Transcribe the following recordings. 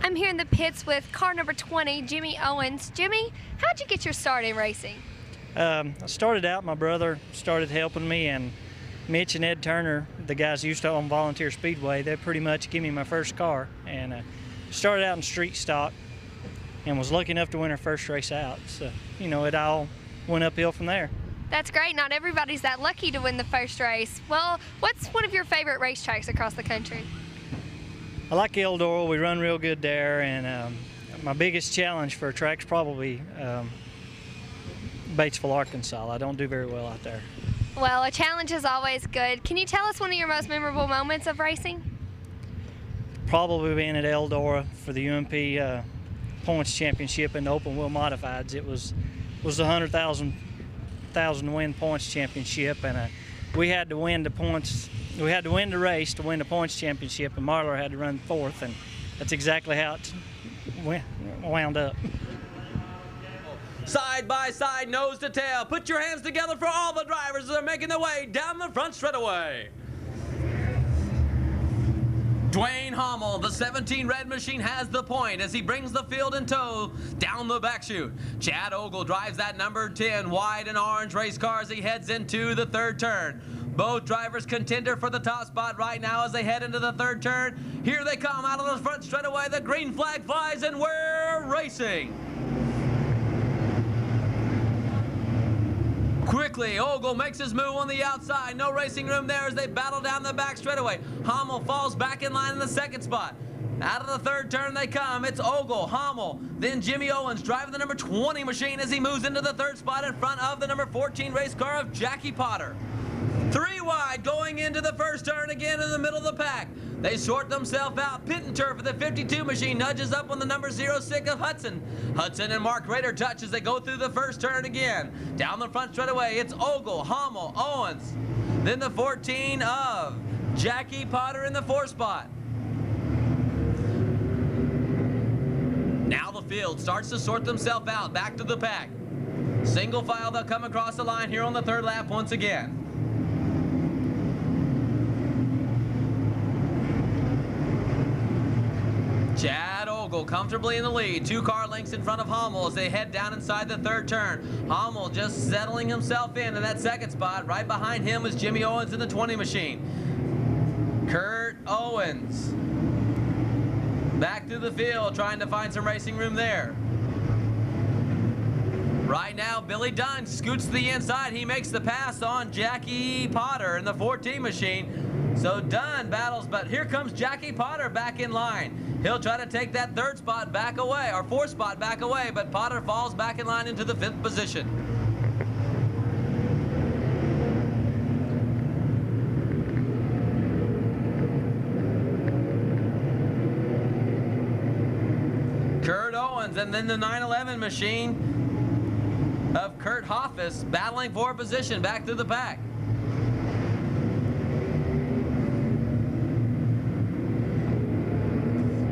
I'm here in the pits with car number 20, Jimmy Owens. Jimmy, how'd you get your start in racing? I started out, my brother started helping me, and Mitch and Ed Turner, the guys who used to own Volunteer Speedway, they pretty much gave me my first car. And started out in street stock and was lucky enough to win our first race out. So, you know, it all went uphill from there. That's great. Not everybody's that lucky to win the first race. Well, what's one of your favorite racetracks across the country? I like Eldora. We run real good there, and my biggest challenge for a track's probably Batesville, Arkansas. I don't do very well out there. Well, a challenge is always good. Can you tell us one of your most memorable moments of racing? Probably being at Eldora for the UMP Points Championship in the open wheel modifieds. It was the 100,000 win points championship, and we had to win the points. We had to win the race to win the points championship, and Marlar had to run fourth, and that's exactly how it wound up. Side by side, nose to tail. Put your hands together for all the drivers that are making their way down the front straightaway. Dwayne Hommel, the 17 red machine, has the point as he brings the field in tow down the back chute. Chad Ogle drives that number 10 white and orange race car as he heads into the third turn. Both drivers contender for the top spot right now as they head into the third turn. Here they come out of the front straightaway. The green flag flies and we're racing. Quickly, Ogle makes his move on the outside. No racing room there as they battle down the back straightaway. Hommel falls back in line in the second spot. Out of the third turn they come. It's Ogle, Hommel, then Jimmy Owens driving the number 20 machine as he moves into the third spot in front of the number 14 race car of Jackie Potter. 3 wide going into the first turn again in the middle of the pack. They sort themselves out. Pit and turf for the 52 machine nudges up on the number 06 of Hudson. Hudson and Mark Rader touch as they go through the first turn again. Down the front straightaway, it's Ogle, Hommel, Owens. Then the 14 of Jackie Potter in the fourth spot. Now the field starts to sort themselves out. Back to the pack. Single file, they'll come across the line here on the third lap once again. Chad Ogle comfortably in the lead. 2 car lengths in front of Hommel as they head down inside the third turn. Hommel just settling himself in that second spot. Right behind him is Jimmy Owens in the 20 machine. Kurt Owens back through the field trying to find some racing room there. Right now, Billy Dunn scoots to the inside. He makes the pass on Jackie Potter in the 14 machine. So Dunn battles, but here comes Jackie Potter back in line. He'll try to take that third spot back away, or fourth spot back away, but Potter falls back in line into the 5th position. Kurt Owens, and then the 911 machine of Kurt Hoffus battling for position back through the pack.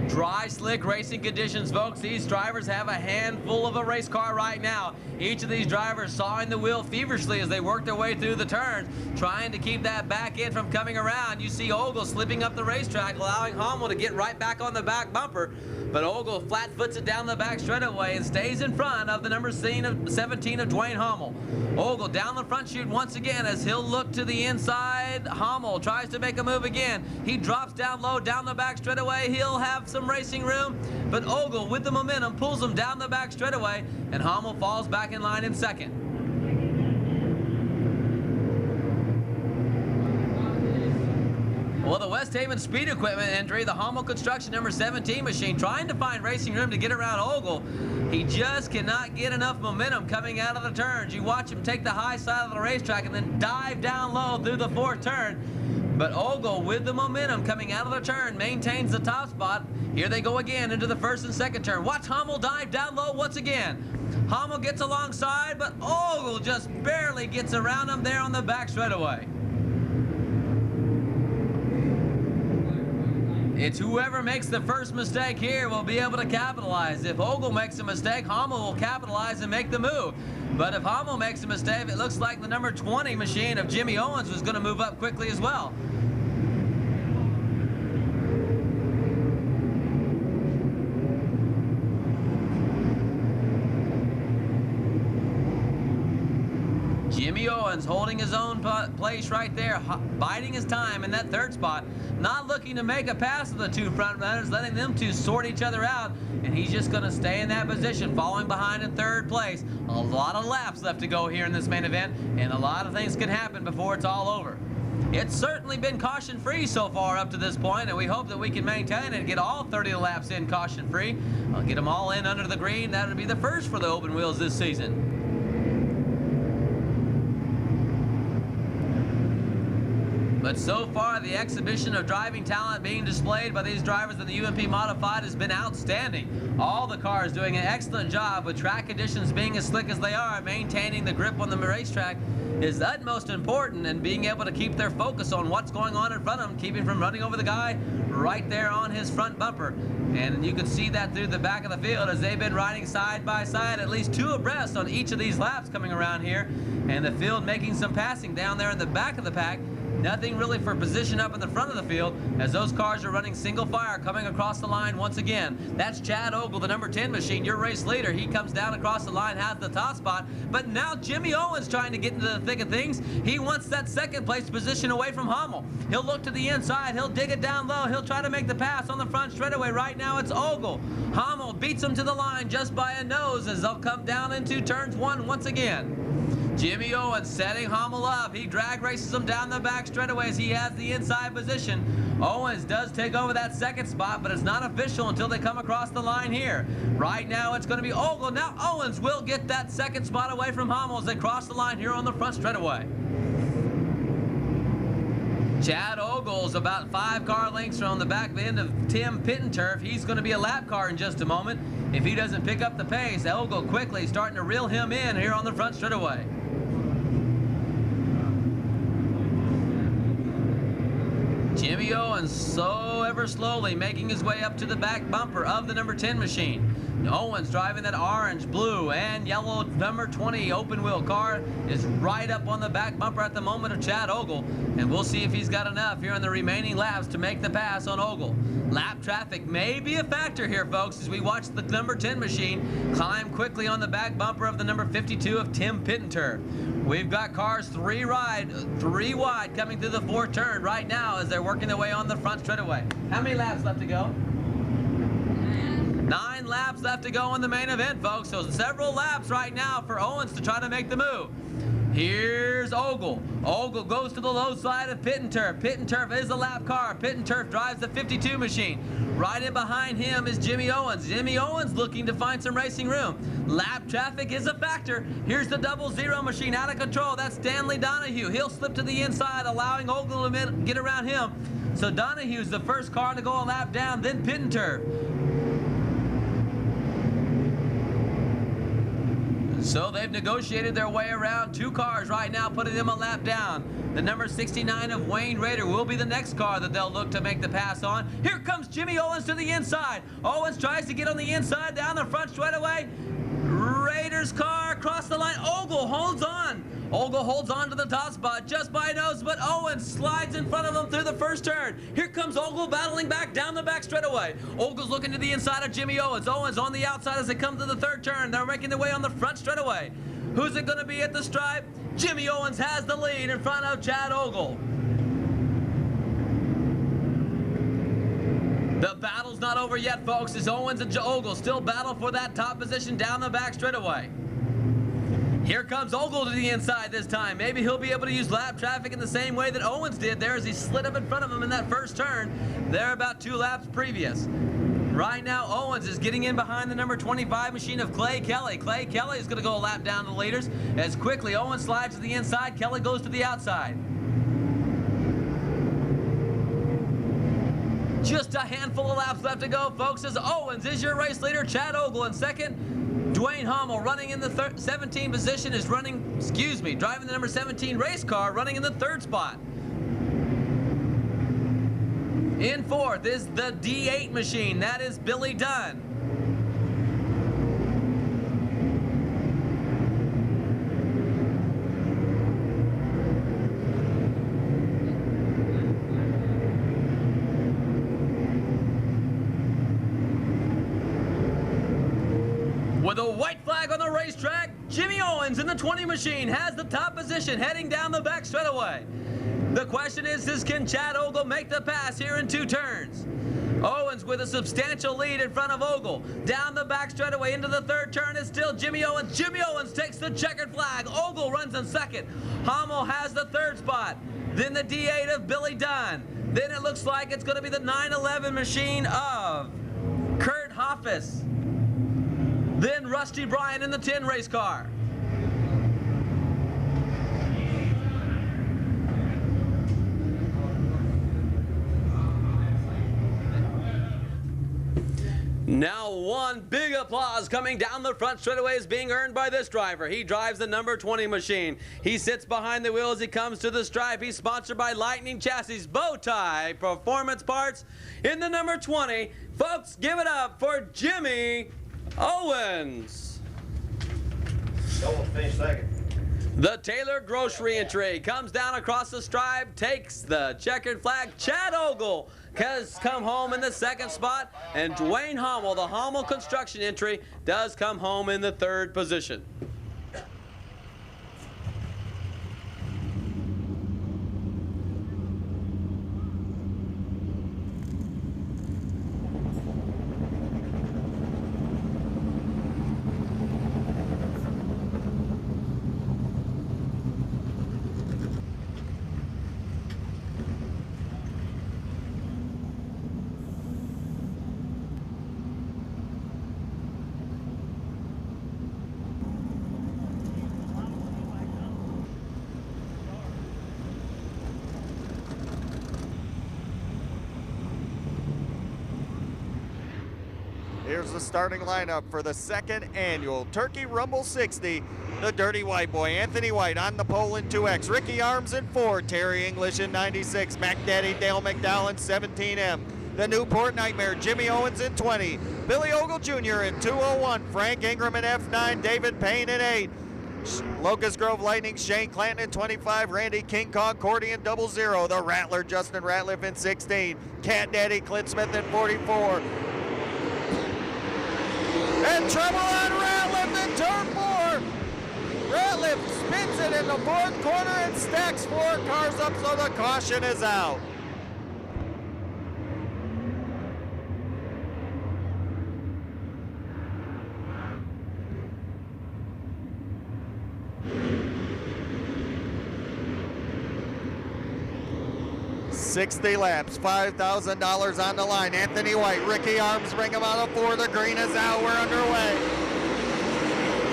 Dry, slick racing conditions, folks. These drivers have a handful of a race car right now. Each of these drivers sawing the wheel feverishly as they work their way through the turns, trying to keep that back end from coming around. You see Ogle slipping up the racetrack, allowing Hommel to get right back on the back bumper. But Ogle flat foots it down the back straightaway and stays in front of the number 17 of Dwayne Hommel. Ogle down the front chute once again as he'll look to the inside. Hommel tries to make a move again. He drops down low down the back straightaway. He'll have some racing room, but Ogle with the momentum pulls him down the back straightaway, and Hommel falls back in line in second. Well, the West Haven Speed Equipment entry, the Hommel Construction number 17 machine, trying to find racing room to get around Ogle. He just cannot get enough momentum coming out of the turns. You watch him take the high side of the racetrack and then dive down low through the fourth turn. But Ogle, with the momentum coming out of the turn, maintains the top spot. Here they go again into the first and second turn. Watch Hommel dive down low once again. Hommel gets alongside, but Ogle just barely gets around him there on the back straightaway. It's whoever makes the first mistake here will be able to capitalize. If Ogle makes a mistake, Hommel will capitalize and make the move. But if Hommel makes a mistake, it looks like the number 20 machine of Jimmy Owens was going to move up quickly as well. Owens holding his own place right there, biding his time in that third spot, not looking to make a pass to the two front runners, letting them two sort each other out, and he's just going to stay in that position, falling behind in third place. A lot of laps left to go here in this main event, and a lot of things can happen before it's all over. It's certainly been caution-free so far up to this point, and we hope that we can maintain it and get all 30 laps in caution-free. I'll get them all in under the green. That would be the first for the open wheels this season. But so far, the exhibition of driving talent being displayed by these drivers in the UMP Modified has been outstanding. All the cars doing an excellent job with track conditions being as slick as they are. Maintaining the grip on the racetrack is utmost important, and being able to keep their focus on what's going on in front of them, keeping from running over the guy right there on his front bumper. And you can see that through the back of the field as they've been riding side by side, at least two abreast on each of these laps coming around here. And the field making some passing down there in the back of the pack. Nothing really for position up in the front of the field as those cars are running single fire coming across the line once again. That's Chad Ogle, the number 10 machine, your race leader. He comes down across the line, has the top spot. But now Jimmy Owens trying to get into the thick of things. He wants that second place position away from Hummel. He'll look to the inside. He'll dig it down low. He'll try to make the pass on the front straightaway. Right now it's Ogle. Hummel beats him to the line just by a nose as they'll come down into turns one once again. Jimmy Owens setting Hummel up. He drag races him down the back straightaway as he has the inside position. Owens does take over that second spot, but it's not official until they come across the line here. Right now it's going to be Ogle. Now Owens will get that second spot away from Hummel as they cross the line here on the front straightaway. Chad Ogle's about 5 car lengths from the back end of Tim Pittenturf. He's going to be a lap car in just a moment. If he doesn't pick up the pace, Ogle quickly starting to reel him in here on the front straightaway. Jimmy Owens so ever slowly making his way up to the back bumper of the number 10 machine. Owens driving that orange, blue, and yellow number 20 open wheel car is right up on the back bumper at the moment of Chad Ogle, and we'll see if he's got enough here in the remaining laps to make the pass on Ogle. Lap traffic may be a factor here, folks, as we watch the number 10 machine climb quickly on the back bumper of the number 52 of Tim Pittenturf. We've got cars three wide coming through the fourth turn right now as they're working their way on the front straightaway. How many laps left to go? 9 laps left to go in the main event, folks. So several laps right now for Owens to try to make the move. Here's Ogle. Ogle goes to the low side of Pittenturf. Pittenturf is a lap car. Pittenturf drives the 52 machine. Right in behind him is Jimmy Owens. Jimmy Owens looking to find some racing room. Lap traffic is a factor. Here's the 00 machine out of control. That's Stanley Donahue. He'll slip to the inside, allowing Ogle to get around him. So Donahue's the first car to go a lap down, then Pittenturf. So they've negotiated their way around 2 cars right now, putting them a lap down. The number 69 of Wayne Rader will be the next car that they'll look to make the pass on. Here comes Jimmy Owens to the inside. Owens tries to get on the inside, down the front straightaway. Rader's car across the line. Ogle holds on. Ogle holds on to the top spot just by a nose, but Owens slides in front of him through the first turn. Here comes Ogle battling back down the back straightaway. Ogle's looking to the inside of Jimmy Owens. Owens on the outside as they come to the third turn. They're making their way on the front straightaway. Who's it going to be at the stripe? Jimmy Owens has the lead in front of Chad Ogle. The battle's not over yet, folks, as Owens and Ogle still battle for that top position down the back straightaway. Here comes Ogle to the inside this time. Maybe he'll be able to use lap traffic in the same way that Owens did there as he slid up in front of him in that first turn. They're about 2 laps previous. Right now, Owens is getting in behind the number 25 machine of Clay Kelly. Clay Kelly is going to go a lap down the leaders as quickly Owens slides to the inside. Kelly goes to the outside. Just a handful of laps left to go, folks, as Owens is your race leader. Chad Ogle in second. Dwayne Hummel running in the 17 position is driving the number 17 race car, running in the third spot. In fourth is the D8 machine. That is Billy Dunn. With a white flag on the racetrack, Jimmy Owens Owens in the 20 machine has the top position heading down the back straightaway. The question is can Chad Ogle make the pass here in 2 turns? Owens with a substantial lead in front of Ogle. Down the back straightaway into the 3rd turn is still Jimmy Owens. Jimmy Owens takes the checkered flag. Ogle runs in 2nd. Hummel has the 3rd spot. Then the D8 of Billy Dunn. Then it looks like it's going to be the 911 machine of Kurt Hoffus. Then Rusty Bryan in the 10 race car. Now one big applause coming down the front straightaway is being earned by this driver. He drives the number 20 machine. He sits behind the wheel as he comes to the stripe. He's sponsored by Lightning Chassis Bowtie Performance Parts in the number 20. Folks, give it up for Jimmy Owens. Don't finish 2nd. The Taylor Grocery entry comes down across the stripe, takes the checkered flag. Chad Ogle has come home in the 2nd spot, and Dwayne Hummel, the Hummel Construction entry, does come home in the 3rd position. Here's the starting lineup for the 2nd annual Turkey Rumble 60. The Dirty White Boy, Anthony White on the pole in 2X. Ricky Arms in 4. Terry English in 96. Mac Daddy Dale McDowell in 17M. The Newport Nightmare, Jimmy Owens in 20. Billy Ogle Jr. in 201. Frank Ingram in F9. David Payne in 8. Locust Grove Lightning, Shane Clanton in 25. Randy King Kong Cordy in 00. The Rattler, Justin Ratliff in 16. Cat Daddy Clint Smith in 44. And trouble on Ratliff in turn 4. Ratliff spins it in the 4th corner and stacks 4 cars up, so the caution is out. $60 laps, $5,000 on the line. Anthony White, Ricky Arms bring him out of 4. The green is out. We're underway.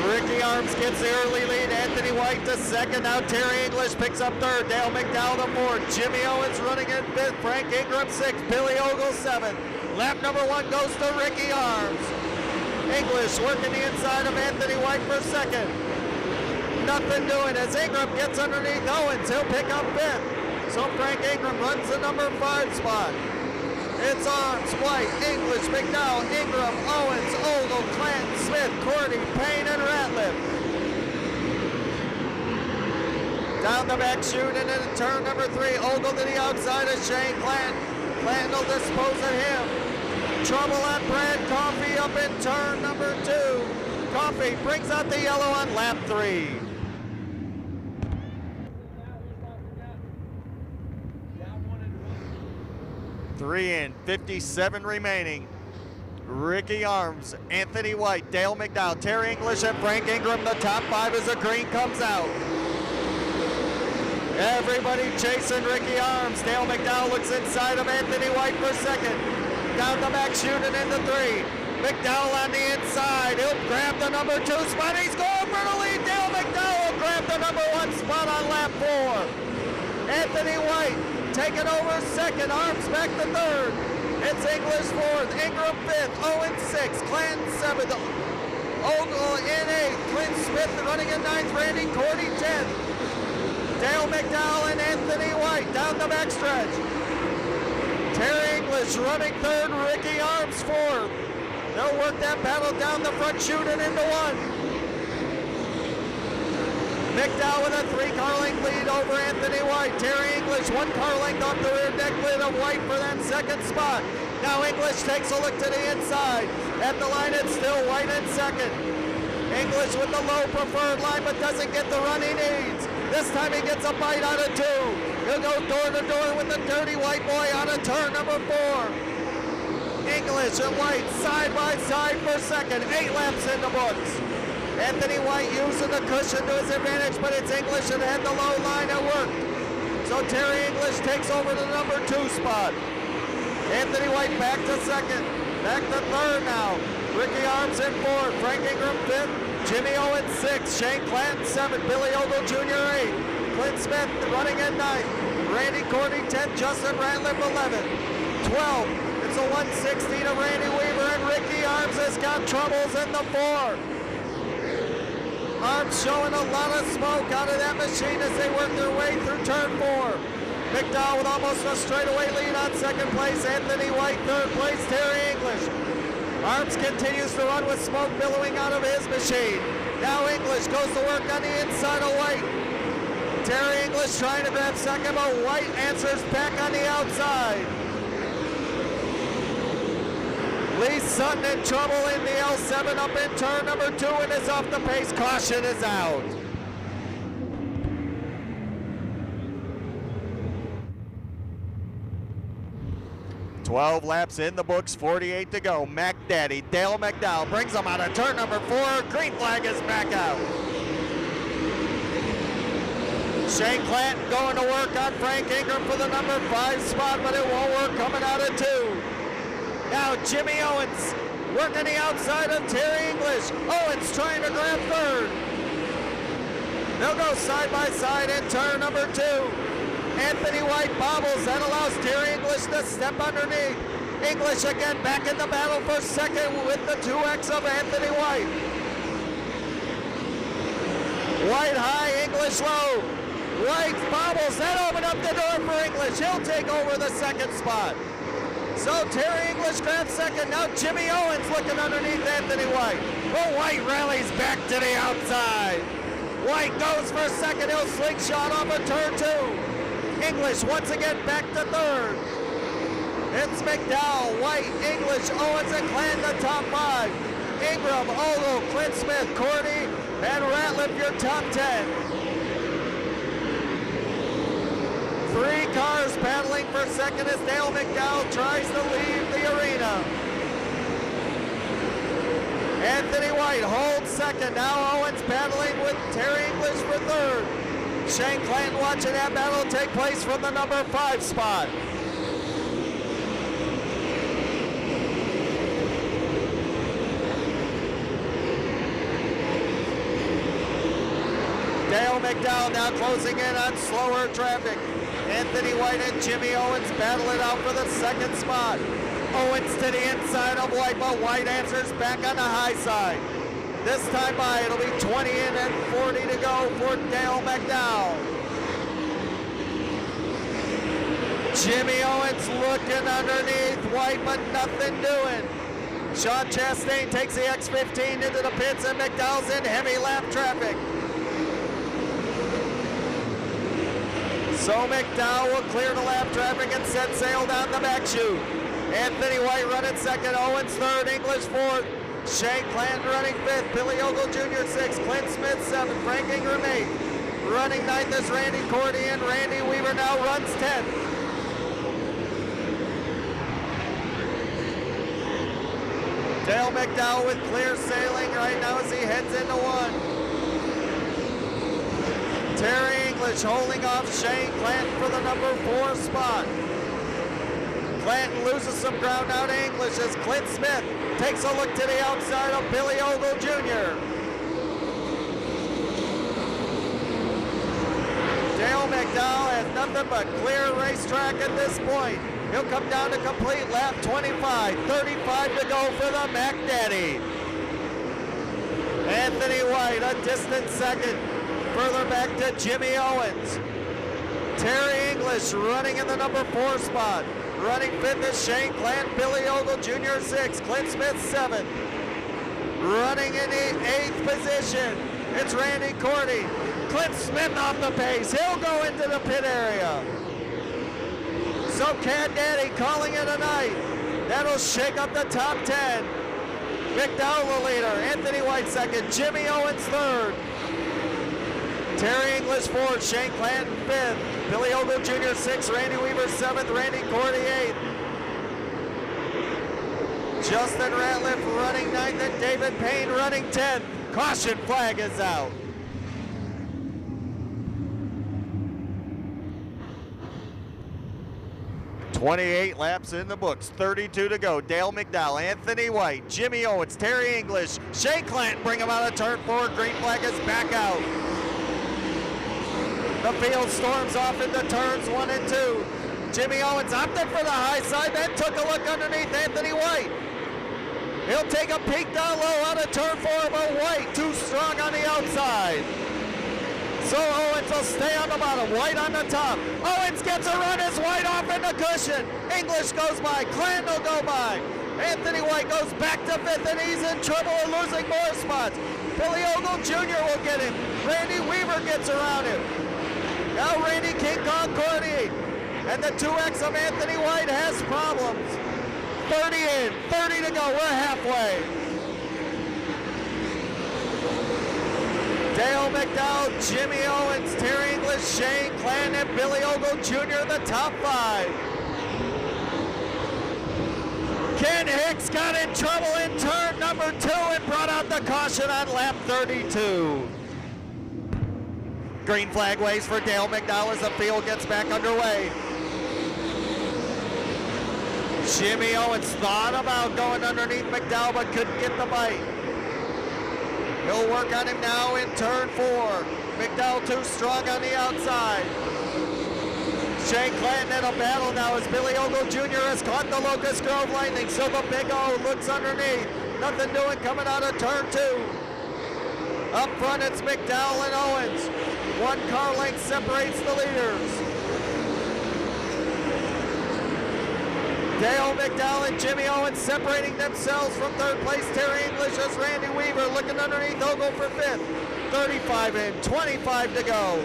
Ricky Arms gets the early lead. Anthony White to 2nd. Now Terry English picks up 3rd. Dale McDowell to 4th. Jimmy Owens running in 5th. Frank Ingram 6th. Billy Ogle 7th. Lap number 1 goes to Ricky Arms. English working the inside of Anthony White for 2nd. Nothing doing as Ingram gets underneath Owens. He'll pick up 5th. So Frank Ingram runs the number 5 spot. It's Arms, White, English, McDowell, Ingram, Owens, Ogle, Clanton, Smith, Cordy, Payne, and Ratliff. Down the back chute and into turn number 3. Ogle to the outside of Shane Clanton. Clanton will dispose of him. Trouble on Brad Coffey up in turn number 2. Coffey brings out the yellow on lap 3. 3 and 57 remaining. Ricky Arms, Anthony White, Dale McDowell, Terry English, and Frank Ingram, the top 5 as the green comes out. Everybody chasing Ricky Arms. Dale McDowell looks inside of Anthony White for 2nd. Down the back chute and into 3. McDowell on the inside. He'll grab the number 2 spot. He's going for the lead. Dale McDowell grabbed the number 1 spot on lap 4. Anthony White taking over 2nd, Arms back to 3rd. It's English 4th, Ingram 5th, Owens 6th, Clanton 7th, Ogle in 8th, Clint Smith running in 9th, Randy Cordy 10th. Dale McDowell and Anthony White down the backstretch. Terry English running 3rd, Ricky Arms 4th. They'll work that battle down the front chute and into 1. McDowell with a 3-car length lead over Anthony White. Terry English 1 car length off the rear deck lid of White for that 2nd spot. Now English takes a look to the inside. At the line it's still White in 2nd. English with the low preferred line, but doesn't get the run he needs. This time he gets a bite out of 2. He'll go door to door with the dirty white boy on a turn number 4. English and White side by side for second. 8 laps in the books. Anthony White using the cushion to his advantage, but it's English that had the low line at work. So Terry English takes over the number 2 spot. Anthony White back to second. Back to third now. Ricky Arms in 4th. Frank Ingram 5th. Jimmy Owens 6th. Shane Clanton 7th. Billy Ogle Jr. 8th. Clint Smith running at 9th. Randy Cordy 10th. Justin Ratliff 11th. 12th. It's a 160 to Randy Weaver, and Ricky Arms has got troubles in the 4. Arms showing a lot of smoke out of that machine as they work their way through turn 4. McDowell with almost a straightaway lead on second place. Anthony White third place. Terry English. Arms continues to run with smoke billowing out of his machine. Now English goes to work on the inside of White. Terry English trying to grab second, but White answers back on the outside. Lee Sutton in trouble in the L7 up in turn number 2 and is off the pace. Caution is out. "12 laps in the books, 48 to go. McDaddy, Dale McDowell brings him out of turn number 4. Green flag is back out. Shane Clanton going to work on Frank Ingram for the number 5 spot, but it won't work coming out of 2. Now Jimmy Owens working the outside of Terry English. Owens trying to grab third. They'll go side by side in turn number 2. Anthony White bobbles. That allows Terry English to step underneath. English again back in the battle for second with the 2X of Anthony White. White high, English low. White bobbles. That opened up the door for English. He'll take over the second spot. So Terry English grabs second. Now Jimmy Owens looking underneath Anthony White. But White rallies back to the outside. White goes for second. He'll slingshot off of turn 2. English once again back to third. It's McDowell, White, English, Owens, and Clanton the top 5. Ingram, Ogle, Clint Smith, Cordy, and Ratliff your top 10. 3 cars battling for second as Dale McDowell tries to leave the arena. Anthony White holds second. Now Owens battling with Terry English for third. Shane Clanton watching that battle take place from the number 5 spot. Dale McDowell now closing in on slower traffic. Anthony White and Jimmy Owens battle it out for the second spot. Owens to the inside of White, but White answers back on the high side. This time by, it'll be 20 in and 40 to go for Dale McDowell. Jimmy Owens looking underneath White, but nothing doing. Sean Chastain takes the X15 into the pits, and McDowell's in heavy lap traffic. So McDowell will clear the lap traffic and set sail down the back chute. Anthony White running second, Owens third, English fourth. Shane Clanton running 5th, Billy Ogle Jr. 6th, Clint Smith 7th, Frank Ingram 8th. Running 9th is Randy Cordy, and Randy Weaver now runs 10th. Dale McDowell with clear sailing right now as he heads into 1. Terry English holding off Shane Clanton for the number 4 spot. Clanton loses some ground now to English as Clint Smith takes a look to the outside of Billy Ogle Jr. Dale McDowell has nothing but clear racetrack at this point. He'll come down to complete lap 25. 35 to go for the McDaddy. Anthony White a distant second. Further back to Jimmy Owens. Terry English running in the number 4 spot. Running 5th is Shane Clanton, Billy Ogle Jr. 6th, Clint Smith 7th. Running in the 8th position, it's Randy Cordy. Clint Smith off the pace. He'll go into the pit area. So Cat Daddy calling it a night. That'll shake up the top 10. McDowell the leader. Anthony White second. Jimmy Owens third. Terry English fourth. Shane Clanton fifth. Billy Ogle Jr. sixth. Randy Weaver seventh. Randy Cordy eighth. Justin Ratliff running ninth and David Payne running 10th. Caution flag is out. "28 laps in the books, 32 to go. Dale McDowell, Anthony White, Jimmy Owens, Terry English, Shane Clanton bring him out of turn 4. Green flag is back out. The field storms off into turns 1 and 2. Jimmy Owens opted for the high side, then took a look underneath Anthony White. He'll take a peek down low out of turn 4, but White too strong on the outside. So Owens will stay on the bottom, White on the top. Owens gets a run as White off in the cushion. English goes by, Clanton will go by. Anthony White goes back to 5th and he's in trouble of losing more spots. Billy Ogle Jr. will get him. Randy Weaver gets around him. Now Randy King Kong Cordy. And the 2X of Anthony White has problems. 30 in, 30 to go, we're halfway. Dale McDowell, Jimmy Owens, Terry English, Shane Clanton, and Billy Ogle Jr. the top 5. Ken Hicks got in trouble in turn number 2 and brought out the caution on lap 32. Green flag waves for Dale McDowell as the field gets back underway. Jimmy Owens thought about going underneath McDowell but couldn't get the bite. He'll work on him now in turn 4. McDowell too strong on the outside. Shane Clanton in a battle now as Billy Ogle Jr. has caught the Locust Grove Lightning. So the Big O looks underneath. Nothing doing coming out of turn 2. Up front it's McDowell and Owens. 1 car length separates the leaders. Dale McDowell and Jimmy Owens separating themselves from 3rd place. Terry English as Randy Weaver looking underneath Ogle for 5th. 35 in, 25 to go.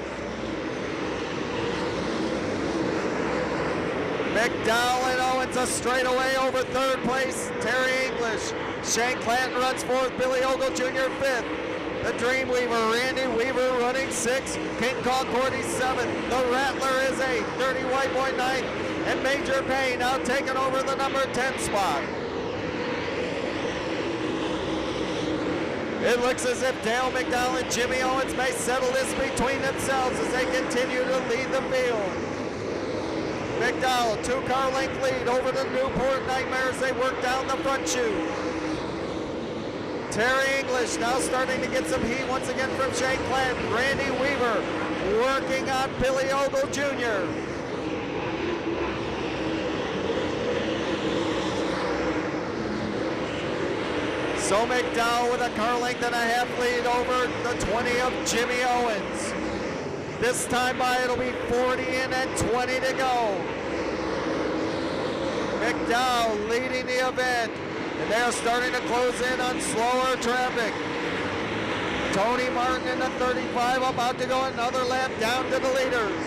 McDowell and Owens a straightaway over 3rd place. Terry English. Shane Clanton runs 4th. Billy Ogle Jr. 5th. The Dreamweaver, Randy Weaver running 6th. King Kong Cordy 7th. The Rattler is 8th. Dirty White Boy 9th. And Major Payne now taking over the number 10 spot. It looks as if Dale McDowell and Jimmy Owens may settle this between themselves as they continue to lead the field. McDowell, 2-car length lead over the Newport Nightmares. They work down the front chute. Terry English now starting to get some heat once again from Shane Clanton. Randy Weaver working on Billy Ogle Jr. So McDowell with a car length and a half lead over the 20 of Jimmy Owens. This time by it'll be 40 in and 20 to go. McDowell leading the event, and they're starting to close in on slower traffic. Tony Martin in the 35 about to go another lap down to the leaders.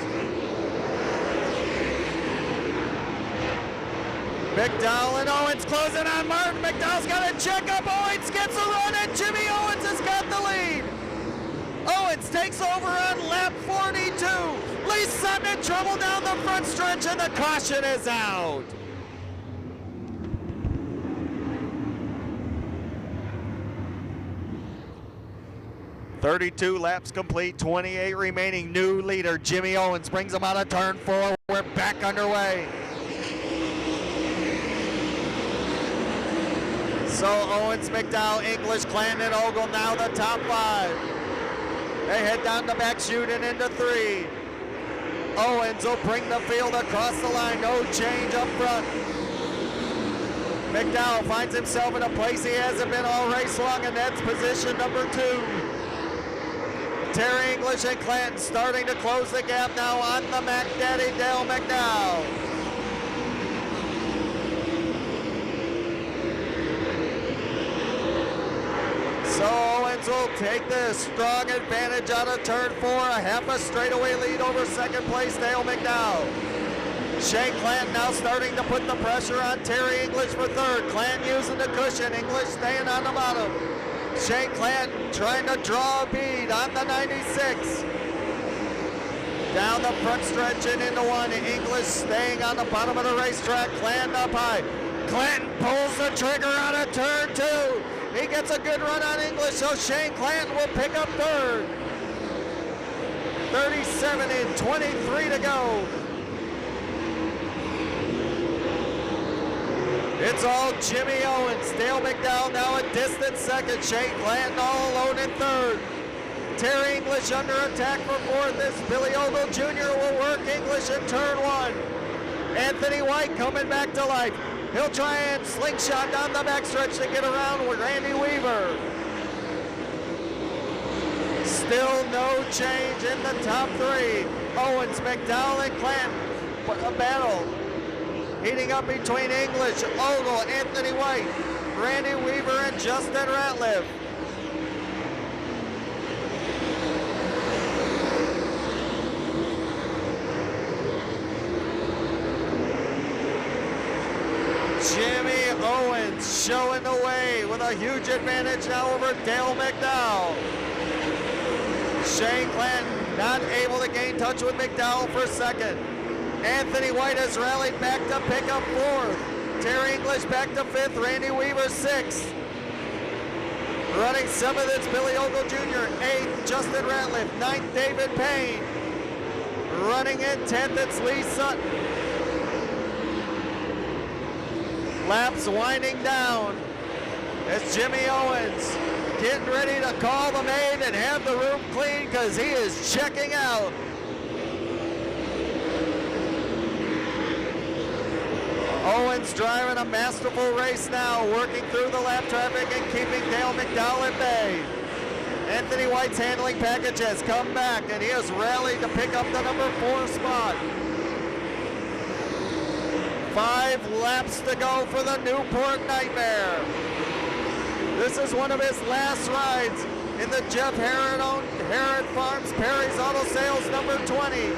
McDowell and Owens closing on Martin. McDowell's got a check up. Owens gets a run and Jimmy Owens has got the lead. Owens takes over on lap 42. Lee Sutton in trouble down the front stretch and the caution is out. "32 laps complete, 28 remaining. New leader Jimmy Owens brings him out of turn 4. We're back underway. So Owens, McDowell, English, Clanton, and Ogle now the top 5. They head down the back chute and into 3. Owens will bring the field across the line. No change up front. McDowell finds himself in a place he hasn't been all race long, and that's position number 2. Terry English and Clanton starting to close the gap now on the Mac Daddy Dale McDowell. So Owens will take the strong advantage out of turn 4, a half a straightaway lead over 2nd place Dale McDowell. Shane Clanton now starting to put the pressure on Terry English for third. Clanton using the cushion, English staying on the bottom. Shane Clanton trying to draw a bead on the 96. Down the front stretch and into one. English staying on the bottom of the racetrack. Clanton up high. Clanton pulls the trigger on a turn two. He gets a good run on English, so Shane Clanton will pick up third. 37 and 23 to go. It's all Jimmy Owens. Dale McDowell now a distant second. Shane Clanton all alone in third. Terry English under attack for fourth as Billy Ogle Jr. will work English in turn one. Anthony White coming back to life. He'll try and slingshot down the backstretch to get around with Randy Weaver. Still no change in the top three. Owens, McDowell, and Clanton. A battle heating up between English, Ogle, Anthony White, Randy Weaver, and Justin Ratliff. Jimmy Owens showing the way with a huge advantage now over Dale McDowell. Shane Clanton not able to gain touch with McDowell for second. Anthony White has rallied back to pick up fourth. Terry English back to fifth. Randy Weaver sixth. Running seventh, it's Billy Ogle Jr. Eighth, Justin Ratliff. Ninth, David Payne. Running in 10th, it's Lee Sutton. Laps winding down as Jimmy Owens getting ready to call the maid and have the room clean because he is checking out. Owens driving a masterful race now, working through the lap traffic and keeping Dale McDowell at bay. Anthony White's handling package has come back and he has rallied to pick up the number 4 spot. 5 laps to go for the Newport Nightmare. This is one of his last rides in the Jeff Herron-owned Herron Farms Perry's Auto Sales number 20.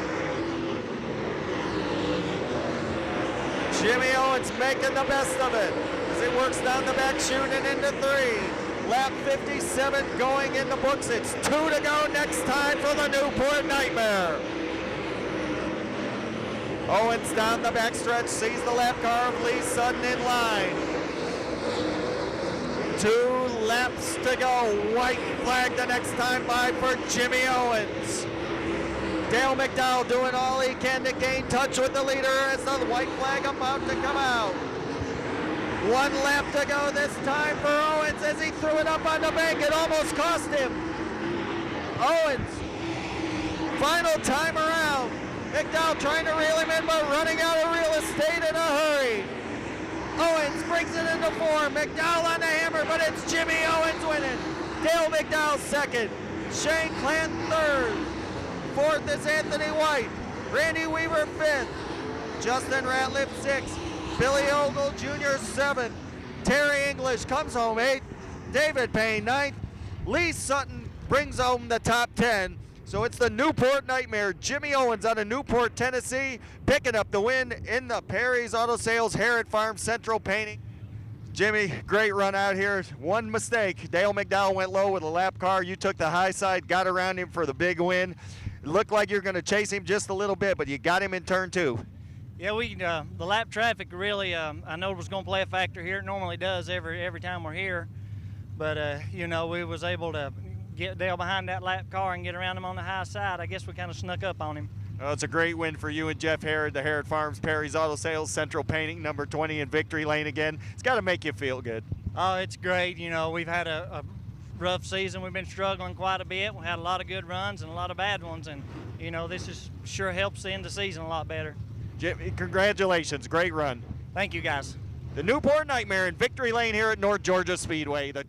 Jimmy Owens making the best of it as he works down the back chute and into 3. Lap 57 going in the books. It's 2 to go next time for the Newport Nightmare. Owens down the backstretch, sees the lap car of Lee Sutton in line. 2 laps to go. White flag the next time by for Jimmy Owens. Dale McDowell doing all he can to gain touch with the leader as the white flag about to come out. 1 lap to go this time for Owens as he threw it up on the bank. It almost cost him. Owens, final time around. McDowell trying to reel him in, but running out of real estate in a hurry. Owens brings it into 4. McDowell on the hammer, but it's Jimmy Owens winning. Dale McDowell second. Shane Clanton third. Fourth is Anthony White. Randy Weaver fifth. Justin Ratliff sixth. Billy Ogle Jr. seventh. Terry English comes home 8th. David Payne 9th. Lee Sutton brings home the top 10. So it's the Newport Nightmare. Jimmy Owens out of Newport, Tennessee, picking up the win in the Perry's Auto Sales Herron Farm Central Painting. Jimmy, great run out here. One mistake. Dale McDowell went low with a lap car. You took the high side, got around him for the big win. It looked like you're going to chase him just a little bit, but you got him in turn 2. Yeah, the lap traffic really, I know it was going to play a factor here. It normally does every time we're here. But, we was able to get Dale behind that lap car and get around him on the high side. I guess we kind of snuck up on him. Well, it's a great win for you and Jeff Herod, the Herod Farms Perry's Auto Sales Central Painting, number 20 in victory lane again. It's got to make you feel good. Oh, it's great. We've had a rough season. We've been struggling quite a bit. We had a lot of good runs and a lot of bad ones, and this sure helps end the season a lot better. Jimmy, congratulations. Great run. Thank you, guys. The Newport Nightmare in victory lane here at North Georgia Speedway. The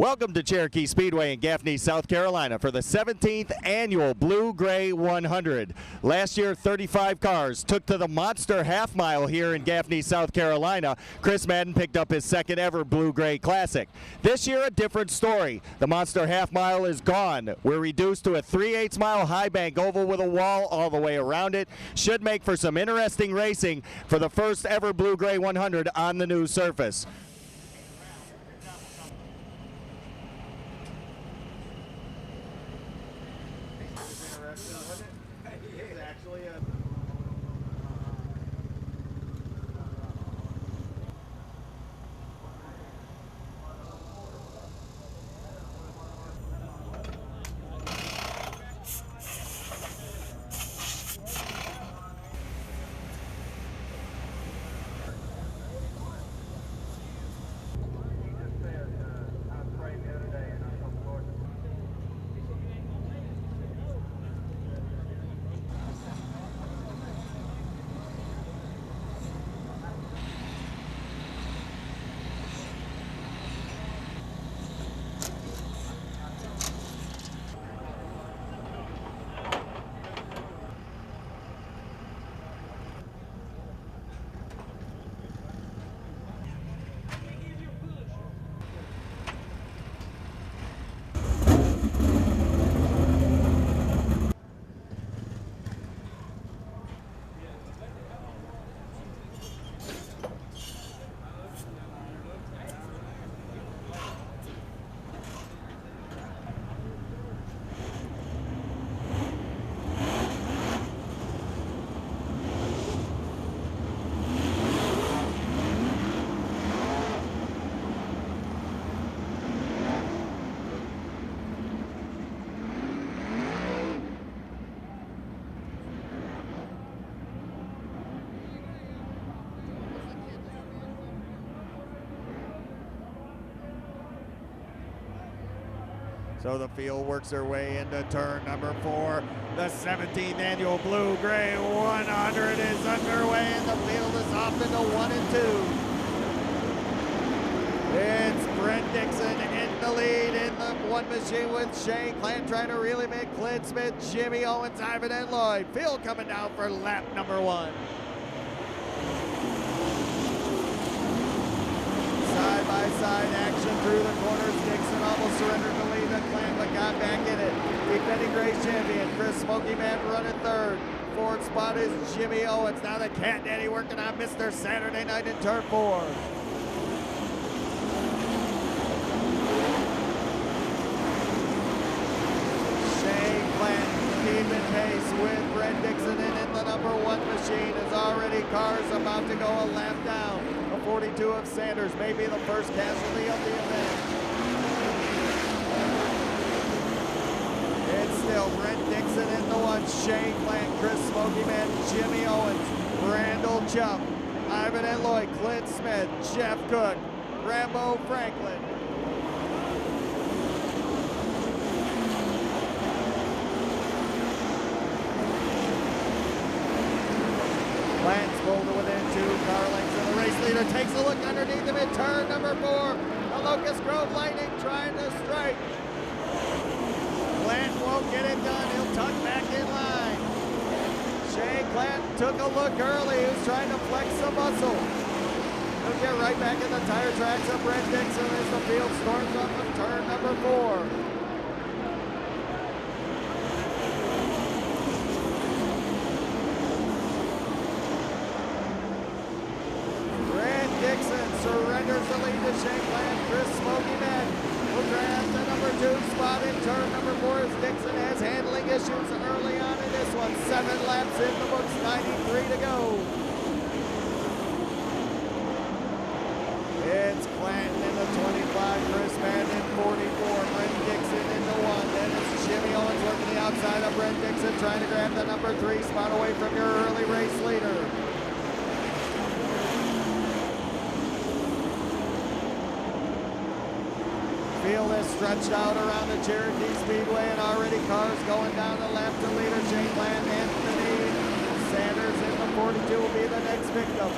Welcome to Cherokee Speedway in Gaffney, South Carolina for the 17th annual Blue Gray 100. Last year, 35 cars took to the Monster Half Mile here in Gaffney, South Carolina. Chris Madden picked up his second ever Blue Gray Classic. This year, a different story. The Monster Half Mile is gone. We're reduced to a 3/8 mile high bank oval with a wall all the way around it. Should make for some interesting racing for the first ever Blue Gray 100 on the new surface. So the field works their way into turn number 4. The 17th annual Blue Gray 100 is underway, and the field is off into 1 and 2. It's Brent Dixon in the lead in the one machine with Shane Clant trying to reel him in. Clint Smith, Jimmy Owens, Ivan and Lloyd. Field coming down for lap number 1. Side-by-side action through the corners. Dixon almost surrendered the lead to Clant, but got back in it. Defending race champion Chris Smoky Man running third. Fourth spot is Jimmy Owens. Now the Cat Daddy working on Mr. Saturday Night in turn 4. Shane Clant keeping pace with Brent Dixon, and in the number 1 machine is already cars about to go a lap down. 42 of Sanders may be the first casualty of the event. It's still Brent Dixon in the 1, Shane Clant, Chris Smoky Man, Jimmy Owens, Randall Jump, Ivan and Lloyd, Clint Smith, Jeff Cook, Rambo Franklin. Clant's pulled to within 2 car lengths, and the race leader takes a look underneath him in turn number 4. The Locust Grove Lightning trying to strike. Clant won't get it done. He'll tuck back in line. Shane Clant took a look early. He was trying to flex some muscle. He'll get right back in the tire tracks of Brent Dixon as the field storms up of turn number 4. Dixon surrenders the lead to Shane Clant. Chris Smoky Man will grab the number 2 spot in turn number 4 as Dixon has handling issues early on in this one. 7 laps in the books, 93 to go. It's Clanton in the 25, Chris Madden in 44, Brent Dixon in the 1. Then it's Jimmy Owens working the outside of Brent Dixon trying to grab the number 3 spot away from your early race leader. Field is stretched out around the Cherokee Speedway, and already cars going down the left to leader Shane Clant. Anthony Sanders in the 42 will be the next victim.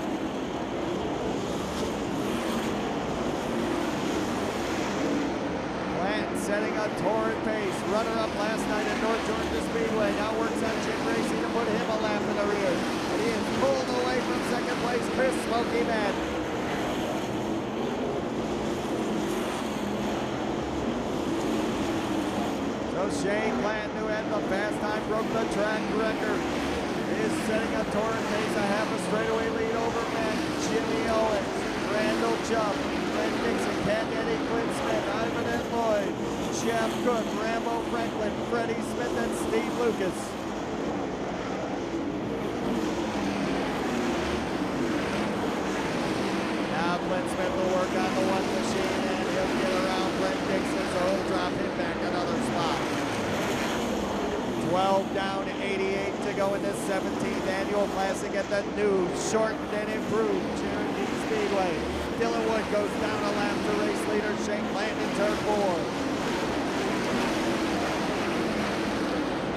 setting a torrid pace. Runner-up last night at North Georgia Speedway. Now works on Jim Racing to put him a lap in the rear. And he is pulled away from second place, Chris Smoky Madden. So Shane Clanton, who had the fast time, broke the track record, is setting a torrid pace, a half a straightaway lead over men. Jimmy Owens, Randall Chubb, Glenn Dixon, Cat Eddie, Clint Smith, Ivan and Lloyd, Jeff Cook, Rambo Franklin, Freddie Smith, and Steve Lucas. Now Clint Smith will work on the one machine, and he'll get around Glenn Dixon, so he'll drop him back another spot. 12 down, 88 to go in this 17th annual classic at the new, shortened and improved Cherokee Speedway. Dylan Wood goes down a lap to race leader Shane Clanton in turn 4.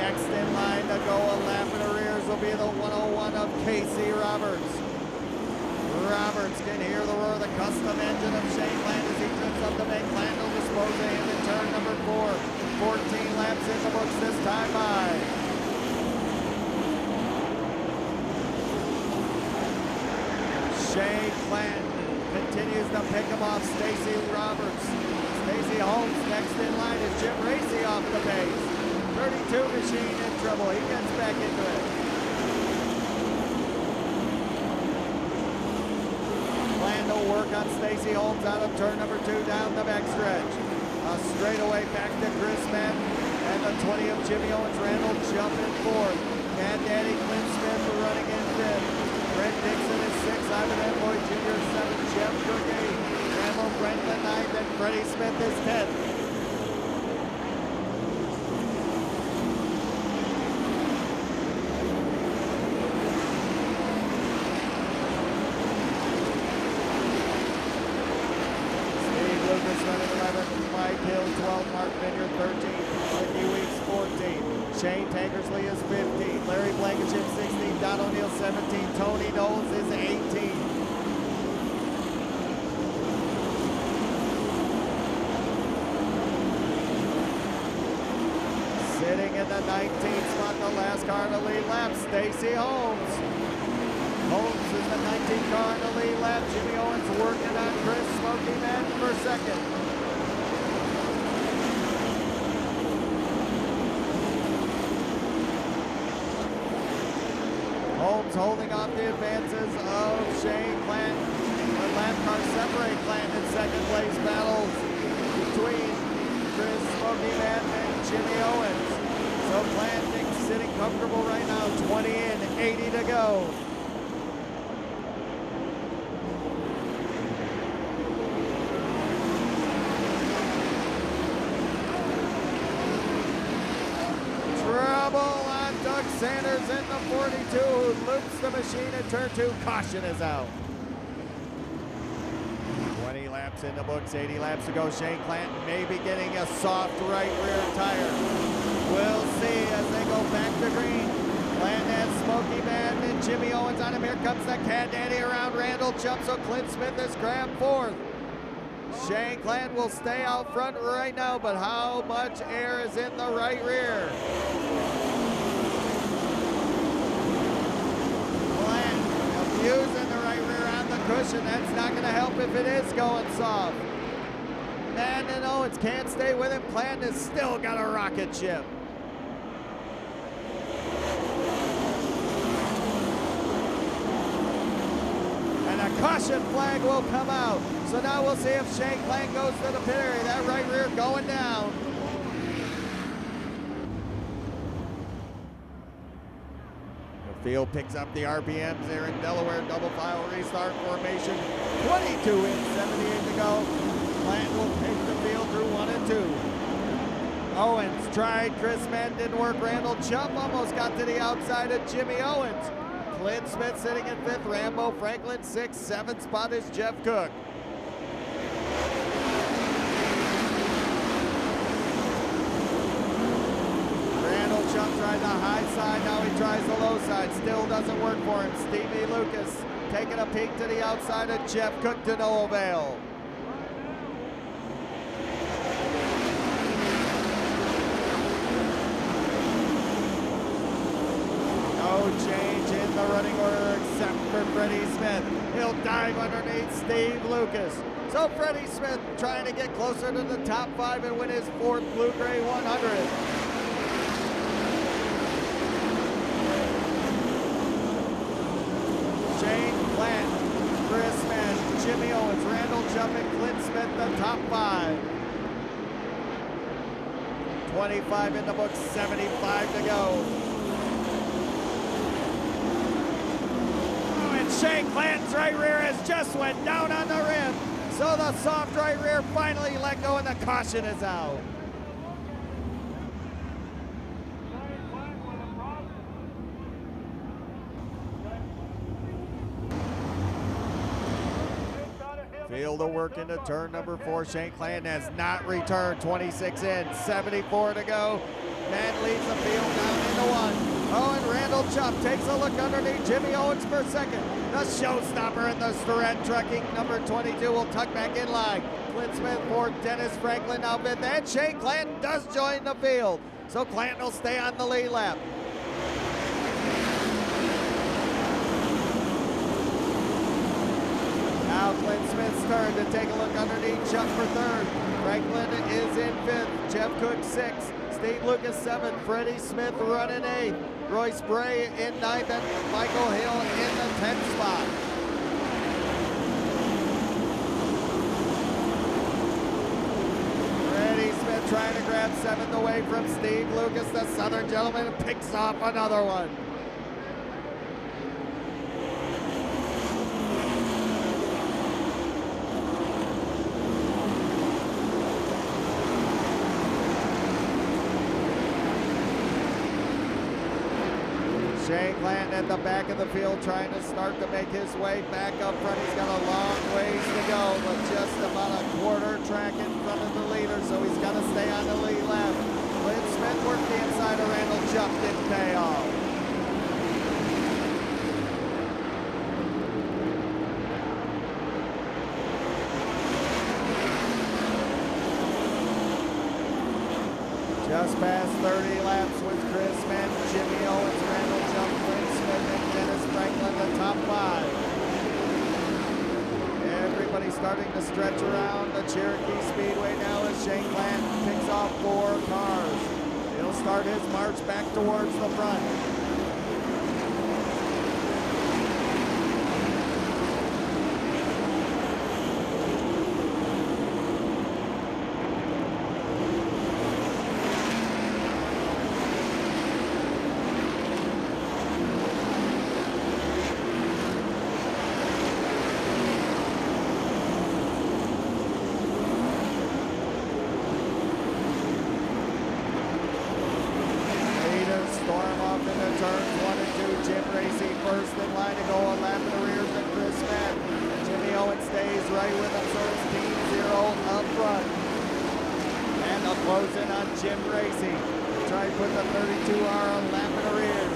Next in line to go a lap in the rears will be the 101 of Casey Roberts. Roberts can hear the roar of the custom engine of Shane Clanton as he turns up the main. Clanton will dispose of him in turn number 4. 14 laps in the books this time by. Shane Clanton continues to pick him off Stacy Roberts. Stacy Holmes next in line is Jim Racy off the pace. 32 machine in trouble. He gets back into it. Plan to work on Stacy Holmes out of turn number 2 down the backstretch. A straightaway back to Chris Madden and the 20 of Jimmy Owens. Randall jumping fourth. Cat Daddy Clint Smith running in fifth. Brett Dixon is 6. Ivan and Lloyd Jr. 7. Jeff Cook 8. Rambo Franklin 9. And Freddie Smith is 10th. Shane Tankersley is 15. Larry Blankenship 16. Don O'Neill 17. Tony Knowles is 18. Sitting in the 19th spot, the last car in the lead lap, Stacy Holmes. Holmes is the 19th car in the lead lap. Jimmy Owens working on Chris Smoky Madden for second. Holmes holding off the advances of Shane Clanton. The lap cars separate Clanton in second place. Battles between Chris Smoky Madden and Jimmy Owens. So Clanton sitting comfortable right now, 20 in, 80 to go. Sanders in the 42, who loops the machine in turn 2. Caution is out. 20 laps in the books, 80 laps to go. Shane Clanton may be getting a soft right rear tire. We'll see as they go back to green. Clanton has Smoky Madden and Jimmy Owens on him. Here comes the Cat Daddy around Randall Chubb, so Clint Smith is grabbed fourth. Shane Clanton will stay out front right now, but how much air is in the right rear? Using the right rear on the cushion. That's not going to help if it is going soft. Madden and Owens can't stay with him. Clanton has still got a rocket ship. And a caution flag will come out. So now we'll see if Shane Clanton goes to the pit area. That right rear going down. Field picks up the RPMs there in Delaware. Double file restart formation. 22 in, 78 to go. Clanton will take the field through 1 and 2. Owens tried. Chris Madden didn't work. Randall Chubb almost got to the outside of Jimmy Owens. Clint Smith sitting in 5th. Rambo Franklin 6th. 7th spot is Jeff Cook. Tried the high side, now he tries the low side. Still doesn't work for him. Stevie Lucas taking a peek to the outside of Jeff Cook to no avail. underneath Steve Lucas. So Freddie Smith trying to get closer to the top 5 and win his 4th Blue Gray 100. Shane Plant, Chris Mash, Jimmy Owens, Randall Jump, and Clint Smith, the top 5. 25 in the book, 75 to go. Oh, and Shane Clanton's right rear has just went down on the rim. So the soft right rear finally let go and the caution is out. Field of work into turn number 4. Shane Clanton has not returned. 26 in, 74 to go. Man leads the field down into 1. Oh, and Randall Chubb takes a look underneath Jimmy Owens for second. The showstopper in the Starrett Trucking number 22 will tuck back in line. Clint Smith for Dennis Franklin now 5th, and Shane Clanton does join the field. So Clanton will stay on the lead lap. Now Clint Smith's turn to take a look underneath Chuck for 3rd. Franklin is in 5th. Jeff Cook 6th. Steve Lucas 7th. Freddie Smith running 8th. Royce Bray in 9th, and Michael Hill in the 10th spot. Freddie Smith trying to grab 7th away from Steve Lucas, the Southern gentleman, picks off another one. Shane Clanton at the back of the field trying to start to make his way back up front. He's got a long ways to go, but just about a quarter track in front of the leader, so he's got to stay on the lead lap. Clint Smith worked the inside of Randall Jump, didn't pay off. Just past 30 laps with Chris Mann, Jimmy Owens, Randall Jump, Clint Smith, and Dennis Franklin, the top 5. Everybody starting to stretch around the Cherokee Speedway now as Shane Clanton picks off 4 cars. He'll start his march back towards the front. Storm off into turns 1 and 2. Jim Racy first in line to go, a lap in the rear than Chris Mann. Jimmy Owens stays right with him, so it's Team 0 up front. And they'll close in on Jim Racy. Try to put the 32R a lap in the rear.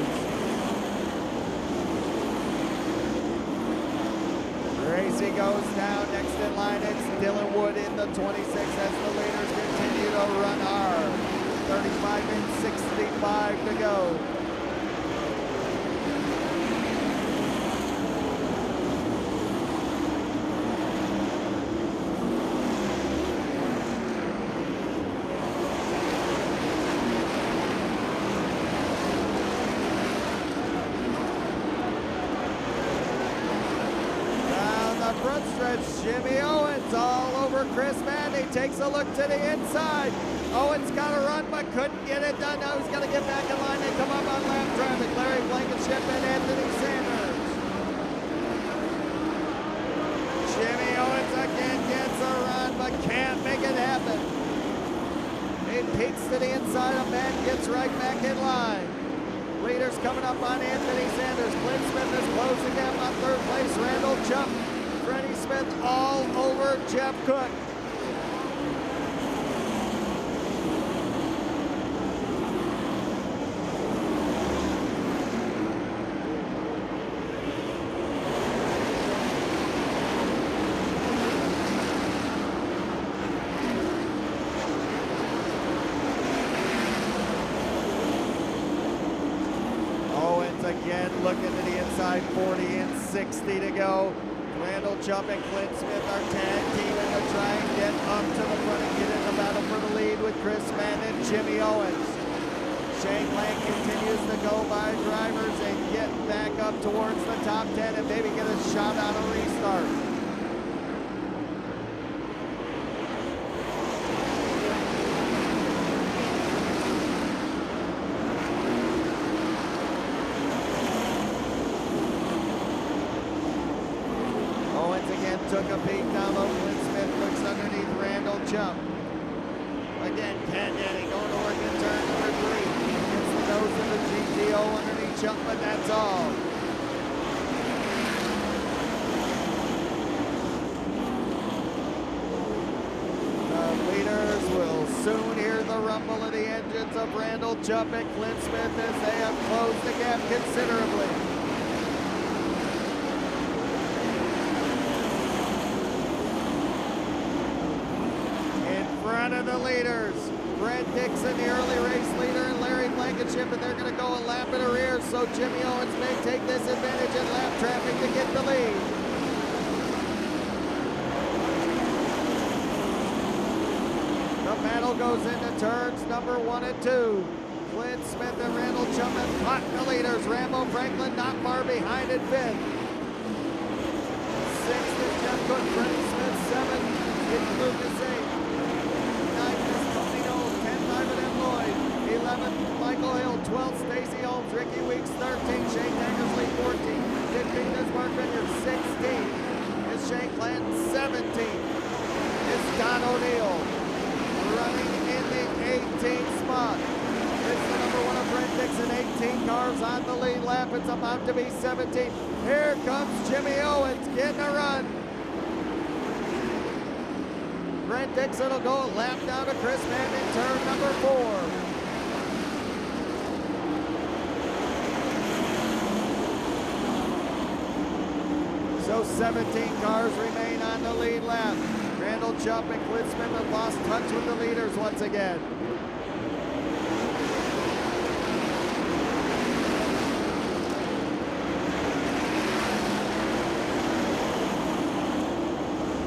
Racy goes down. Next in line, it's Dylan Wood in the 26 as the leaders continue to run hard. 35 and 65 to go. Down the front stretch, Jimmy Owens all over Chris Mann. He takes a look to the inside. Owens got a run, but couldn't get it done. Now he's got to get back in line. They come up on lap traffic. Larry Blankenship and Anthony Sanders. Jimmy Owens again gets a run, but can't make it happen. He peeks to the inside of Ben, gets right back in line. Leaders coming up on Anthony Sanders. Clint Smith is closing him on 3rd place. Randall Jump. Freddie Smith all over Jeff Cook. Again, looking to the inside, 40 and 60 to go. Randall Chubb and Clint Smith are tag teaming to try and get up to the front and get in the battle for the lead with Chris Madden and Jimmy Owens. Shane Lang continues to go by drivers and get back up towards the top 10 and maybe get a shot on a restart. Took a peek down low. Clint Smith looks underneath Randall Chubb. Again, Cat Daddy going to work in turn number 3. Gets the nose of the GTO underneath Chubb, but that's all. The leaders will soon hear the rumble of the engines of Randall Chubb and Clint Smith as they have closed the gap considerably. Of the leaders, Brent Dixon, the early race leader, and Larry Blankenship, and they're going to go a lap in arrears, so Jimmy Owens may take this advantage in lap traffic to get the lead. The battle goes into turns number 1 and 2. Clint Smith and Randall Chubb have caught the leaders. Rambo Franklin not far behind in 5th. 6th is Jeff Cook, Freddie Smith, 7th is Lucas 8th. 11th, Michael Hill, 12th, Stacy Holmes, Ricky Weeks, 13th, Shane Tankersley, 14th, 15th is Mark Vineyard, 16th is Shane Clanton, 17th is Don O'Neill, running in the 18th spot. It's the number 1 of Brent Dixon, 18 cars on the lead lap, it's about to be 17. Here comes Jimmy Owens getting a run. Brent Dixon will go a lap down to Chris Madden in turn number 4. So 17 cars remain on the lead lap. Randall Chubb and Clint Smith have lost touch with the leaders once again.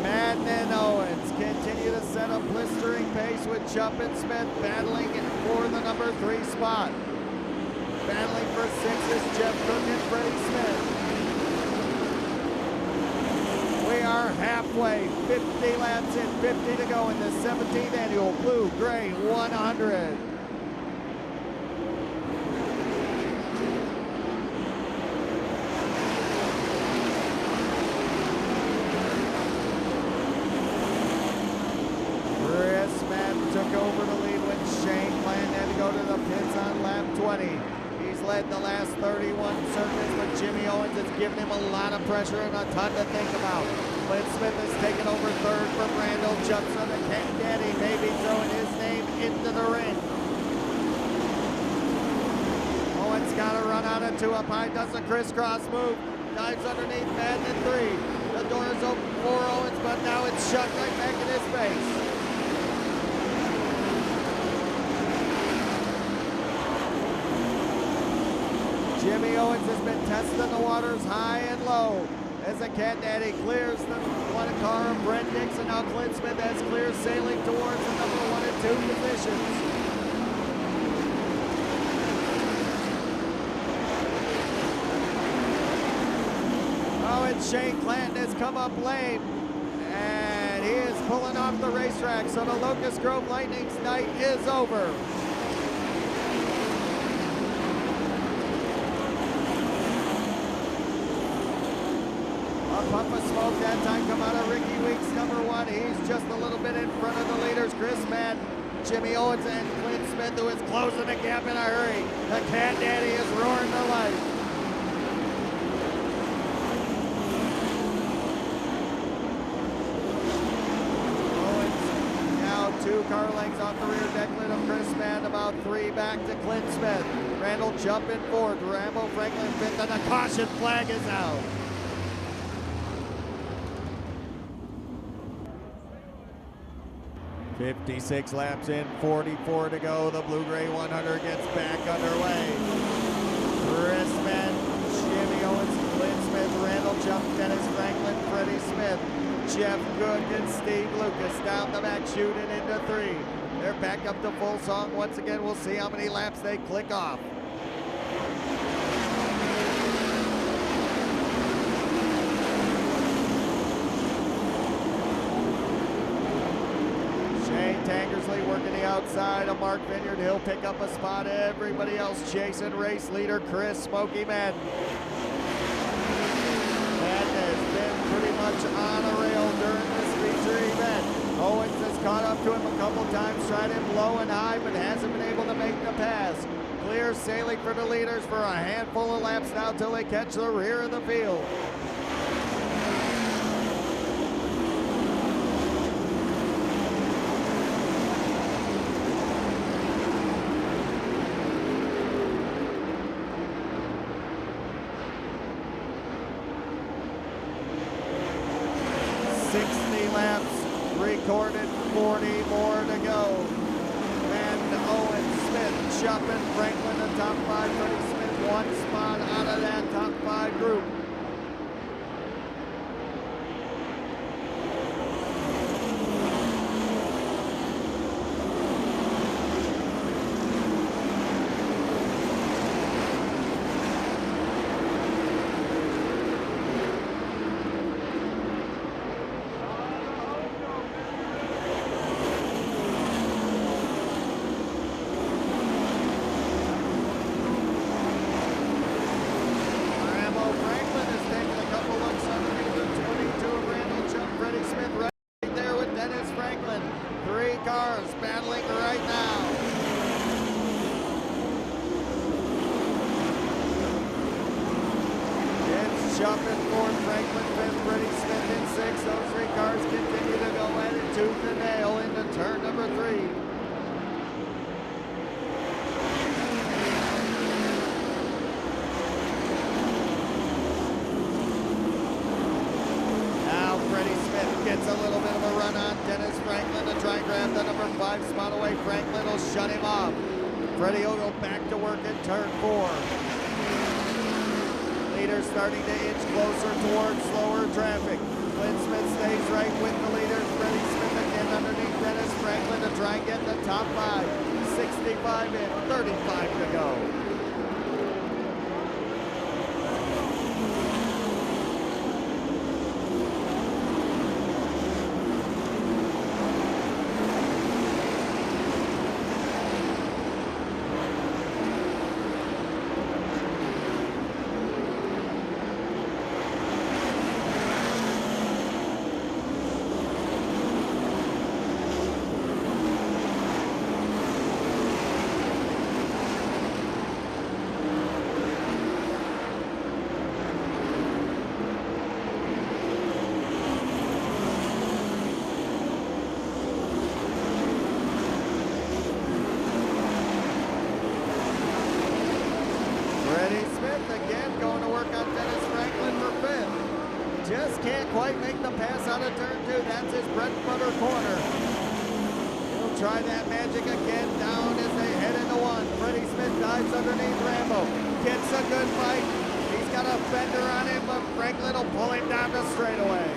Madden and Owens continue to set a blistering pace with Chubb and Smith battling for the number 3 spot. Battling for 6 is Jeff Cook and Freddie Smith. We are halfway, 50 laps in, 50 to go in the 17th annual Blue Gray 100. Chris Madden took over the lead when Shane Clanton had to go to the pits on lap 20. He's led the last 31 circuits, but Jimmy Owens has given him a lot of pressure and a ton to think about. Clint Smith has taken over 3rd from Randall Chubb, so the Cat Daddy may be throwing his name into the ring. Owens got a run out of 2 up high, does a crisscross move, dives underneath Madden in 3. The door is open for Owens, but now it's shut right back in his face. Jimmy Owens has been testing the waters high and low as the Cat Daddy clears the 1 car of Brent Dixon. Now Clint Smith has clear sailing towards the number 1 and 2 positions. Oh, and Shane Clanton has come up lame, and he is pulling off the racetrack, so the Locust Grove Lightning's night is over. Puff of smoke that time come out of Ricky Weeks, number 1. He's just a little bit in front of the leaders. Chris Madden, Jimmy Owens, and Clint Smith, who is closing the gap in a hurry. The Cat Daddy is roaring to life. Owens now 2 car lengths off the rear decklet of Chris Madden, about 3 back to Clint Smith. Randall Chubb in 4th, Rambo Franklin 5th, and the caution flag is out. 56 laps in, 44 to go. The Blue Gray 100 gets back underway. Chris Madden, Jimmy Owens, Clint Smith, Randall Chubb, Dennis Franklin, Freddie good against Steve Lucas. Down the back, shooting into 3. They're back up to full song once again. We'll see how many laps they click off. Tankersley working the outside of Mark Vineyard. He'll pick up a spot. Everybody else chasing race leader Chris Smokey Madden. Madden has been pretty much on a rail during this feature event. Owens has caught up to him a couple times, tried him low and high, but hasn't been able to make the pass. Clear sailing for the leaders for a handful of laps now till they catch the rear of the field. Recorded, 40 more to go. And Owens, Smith, Chapin, Franklin, the top 5. Freddie Smith, 1 spot out of that top 5 group. Jumping forward, Franklin, 5th, Freddie Smith in 6th. Those 3 cars continue to go at it tooth and nail into turn number 3. Now Freddie Smith gets a little bit of a run on Dennis Franklin to try and grab the number 5 spot away. Franklin will shut him off. Freddie will go back to work in turn 4. Leaders starting to inch closer towards slower traffic. Clint Smith stays right with the leaders. Freddie Smith again underneath Dennis Franklin to try and get the top 5. 65 in, 35 to go. Just can't quite make the pass out of turn 2. That's his bread and butter corner. He'll try that magic again down as they head into 1. Freddie Smith dives underneath Rambo. Gets a good fight. He's got a fender on him, but Franklin will pull him down the straightaway.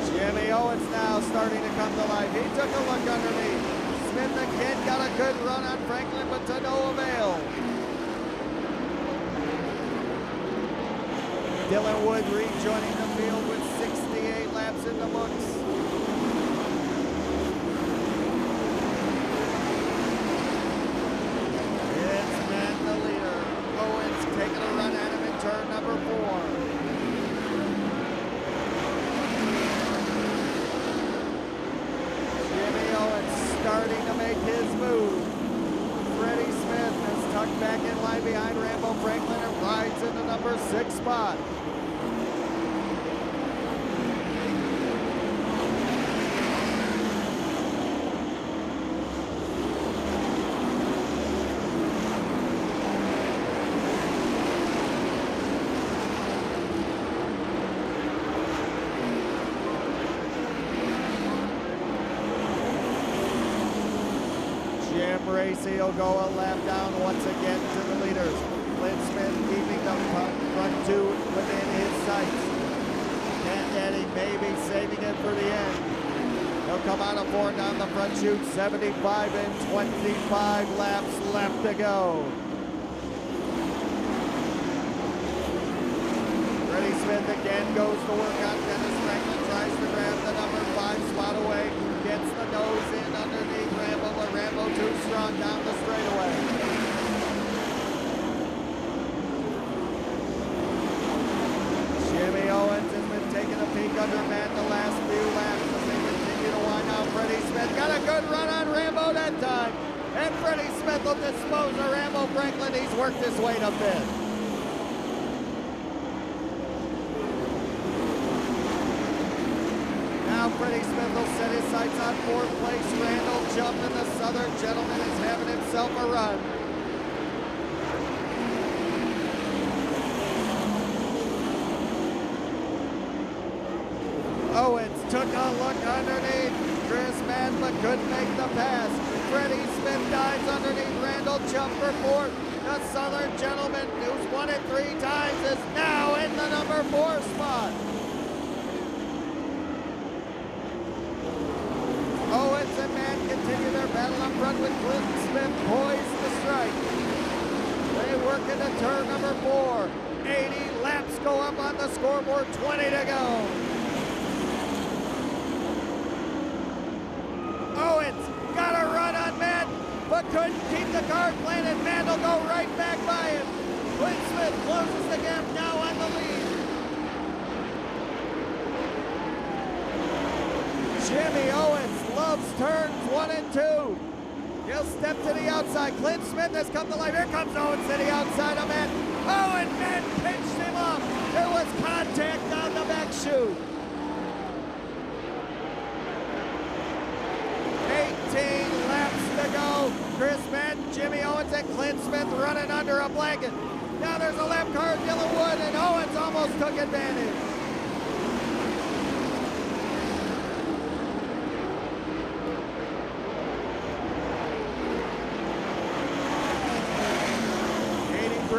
Jimmy Owens now starting to come to life. He took a look underneath. Smith again got a good run on Franklin, but to no avail. Dylan Wood rejoining the field with 68 laps in the books. It's been the leader. Owens taking a run at him in turn number 4. Starting to make his move. Freddie Smith is tucked back in line behind Rambo Franklin and rides in the number 6 spot. Jim race. He'll go a lap down once again to the leaders. Clint Smith keeping the front two within his sights. And Daddy may be saving it for the end. He'll come out of 4 down the front chute. 75 and 25 laps left to go. Freddie Smith again goes to work on Dennis Franklin, tries to grab the number 5 spot away, gets the nose in underneath Rambo, but Rambo too strong down the straightaway. Jimmy Owens has been taking a peek under Matt the last few laps as they continue to wind out. Freddie Smith got a good run on Rambo that time, and Freddie Smith will dispose of Rambo Franklin. He's worked his way to 5th. Now Freddie Smith will set his sights on 4th place. Randall Jump, and the Southern Gentleman is having himself a run. Owens took a look underneath Chris Mann, but couldn't make the pass. Freddie Smith dives underneath Randall Jump for 4th. The Southern Gentleman, who's won it 3 times, is now in the number 4 spot. Owens and Mann continue their battle up front with Clint Smith poised to strike. They work into turn number 4. 80 laps go up on the scoreboard, 20 to go. Owens got a run on Mann, but couldn't keep the car planted. Mann will go right back by him. Clint Smith closes the gap now on the lead. Jimmy Owens loves turns 1 and 2. He'll step to the outside. Clint Smith has come to life. Here comes Owens to the outside of Mann. Oh, and Mann pinched him up. There was contact on the back chute. 18 laps to go. Chris Mann, Jimmy Owens, and Clint Smith running under a blanket. Now there's a lap car, Dylan Wood, and Owens almost took advantage.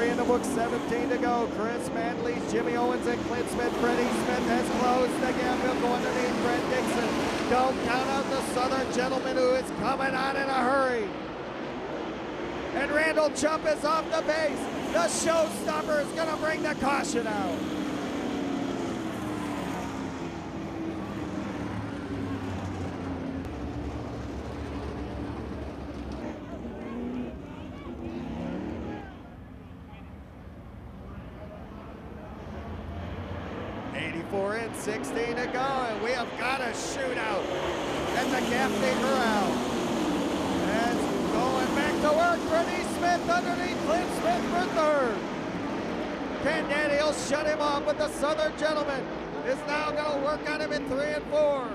In the book, 17 to go. Chris Mann leads Jimmy Owens and Clint Smith. Freddie Smith has closed the gap. He'll go underneath Brent Dixon. Don't count out the Southern Gentleman, who is coming on in a hurry. And Randall Jump is off the base. The showstopper is going to bring the caution out. In 16 to go, and we have got a shootout at the Gaffney Corral. And going back to work, Freddie Smith underneath Clint Smith for 3rd. Ken Daddy will shut him off, but the Southern Gentleman is now going to work on him in 3 and 4.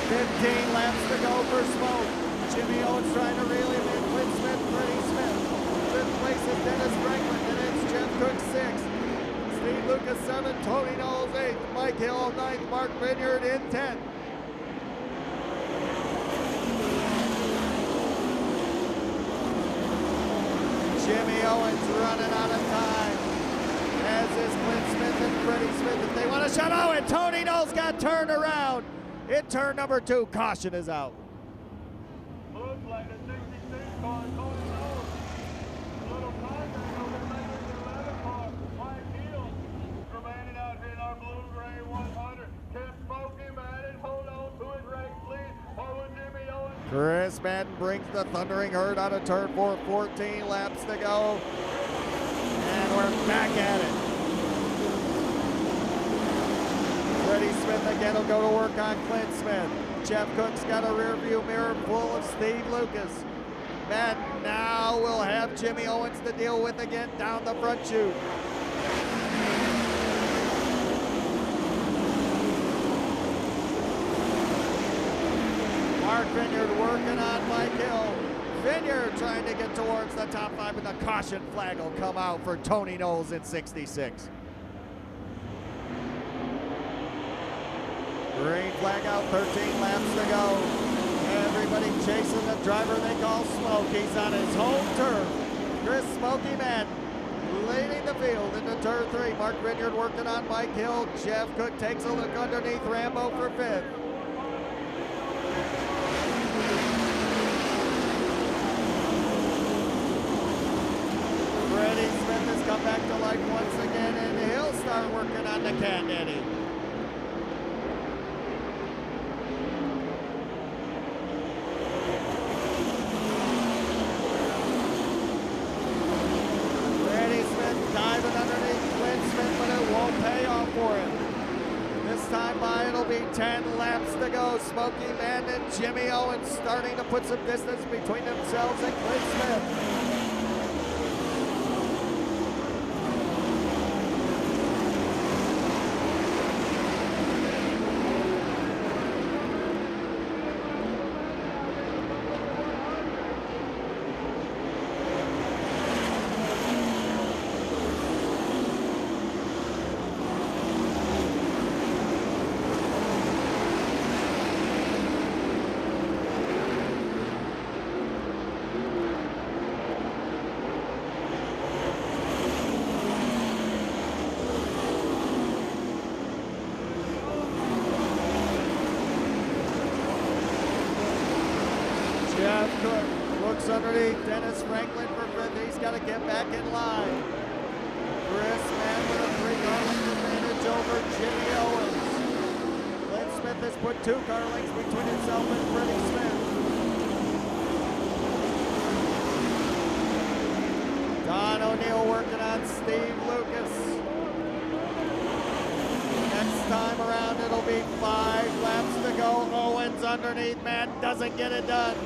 15 laps to go for Smoke. Jimmy Owens trying to reel him in. Clint Smith, Freddie Smith. 5th place is Dennis Franklin, and it's Jeff Cook 6th. Steve Lucas 7, Tony Knowles 8th, Mike Hill 9th, Mark Vineyard in 10th. Jimmy Owens running out of time, as is Clint Smith and Freddie Smith. If they want to shut, oh, and Tony Knowles got turned around. In turn number 2, caution is out. Looks like a 66 car, Tony Knowles. Little contact over the leaders in 11 car, Mike Hill. Remaining out here in our blue-gray 100. Kept smoking, man, and hold on to his race lead. Over Jimmy Owens. Chris Madden brings the Thundering Herd out of turn 4, 14 laps to go. And we're back at it. Freddie Smith again will go to work on Clint Smith. Jeff Cook's got a rear view mirror full of Steve Lucas. Madden now will have Jimmy Owens to deal with again down the front chute. Mark Vineyard working on Mike Hill. Vineyard trying to get towards the top 5, and the caution flag will come out for Tony Knowles in 66. Green flag out, 13 laps to go. Everybody chasing the driver they call Smoke. He's on his home turf. Chris Smokey Madden leading the field into turn 3. Mark Vineyard working on Mike Hill. Jeff Cook takes a look underneath Rambo for 5th. Freddie Smith has come back to life once again, and he'll start working on the Cat Daddy. Freddie Smith diving underneath Clint Smith, but it won't pay off for him. This time by, it'll be 10 laps to go. Smokey Madden and Jimmy Owens starting to put some distance between themselves and Clint Smith. Jeff Cook looks underneath Dennis Franklin for 5th. He's got to get back in line. Chris Mann with a 3-car length advantage over Jimmy Owens. Clint Smith has put 2 car lengths between himself and Freddie Smith. Don O'Neill working on Steve Lucas. Next time around, it'll be 5 laps to go. Owens underneath, Matt doesn't get it done.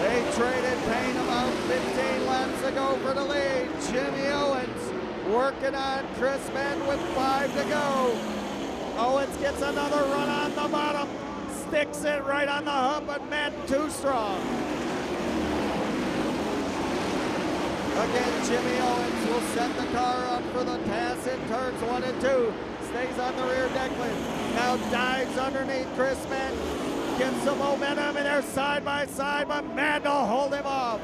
They traded Payne about 15 laps ago for the lead. Jimmy Owens working on Chris Mann with 5 to go. Owens gets another run on the bottom. Sticks it right on the hump, but Mann too strong. Again, Jimmy Owens will set the car up for the pass in turns 1 and 2. Stays on the rear decklet. Now dives underneath Chris Mann. Gets some momentum, and they're side by side, but Mann will hold him off.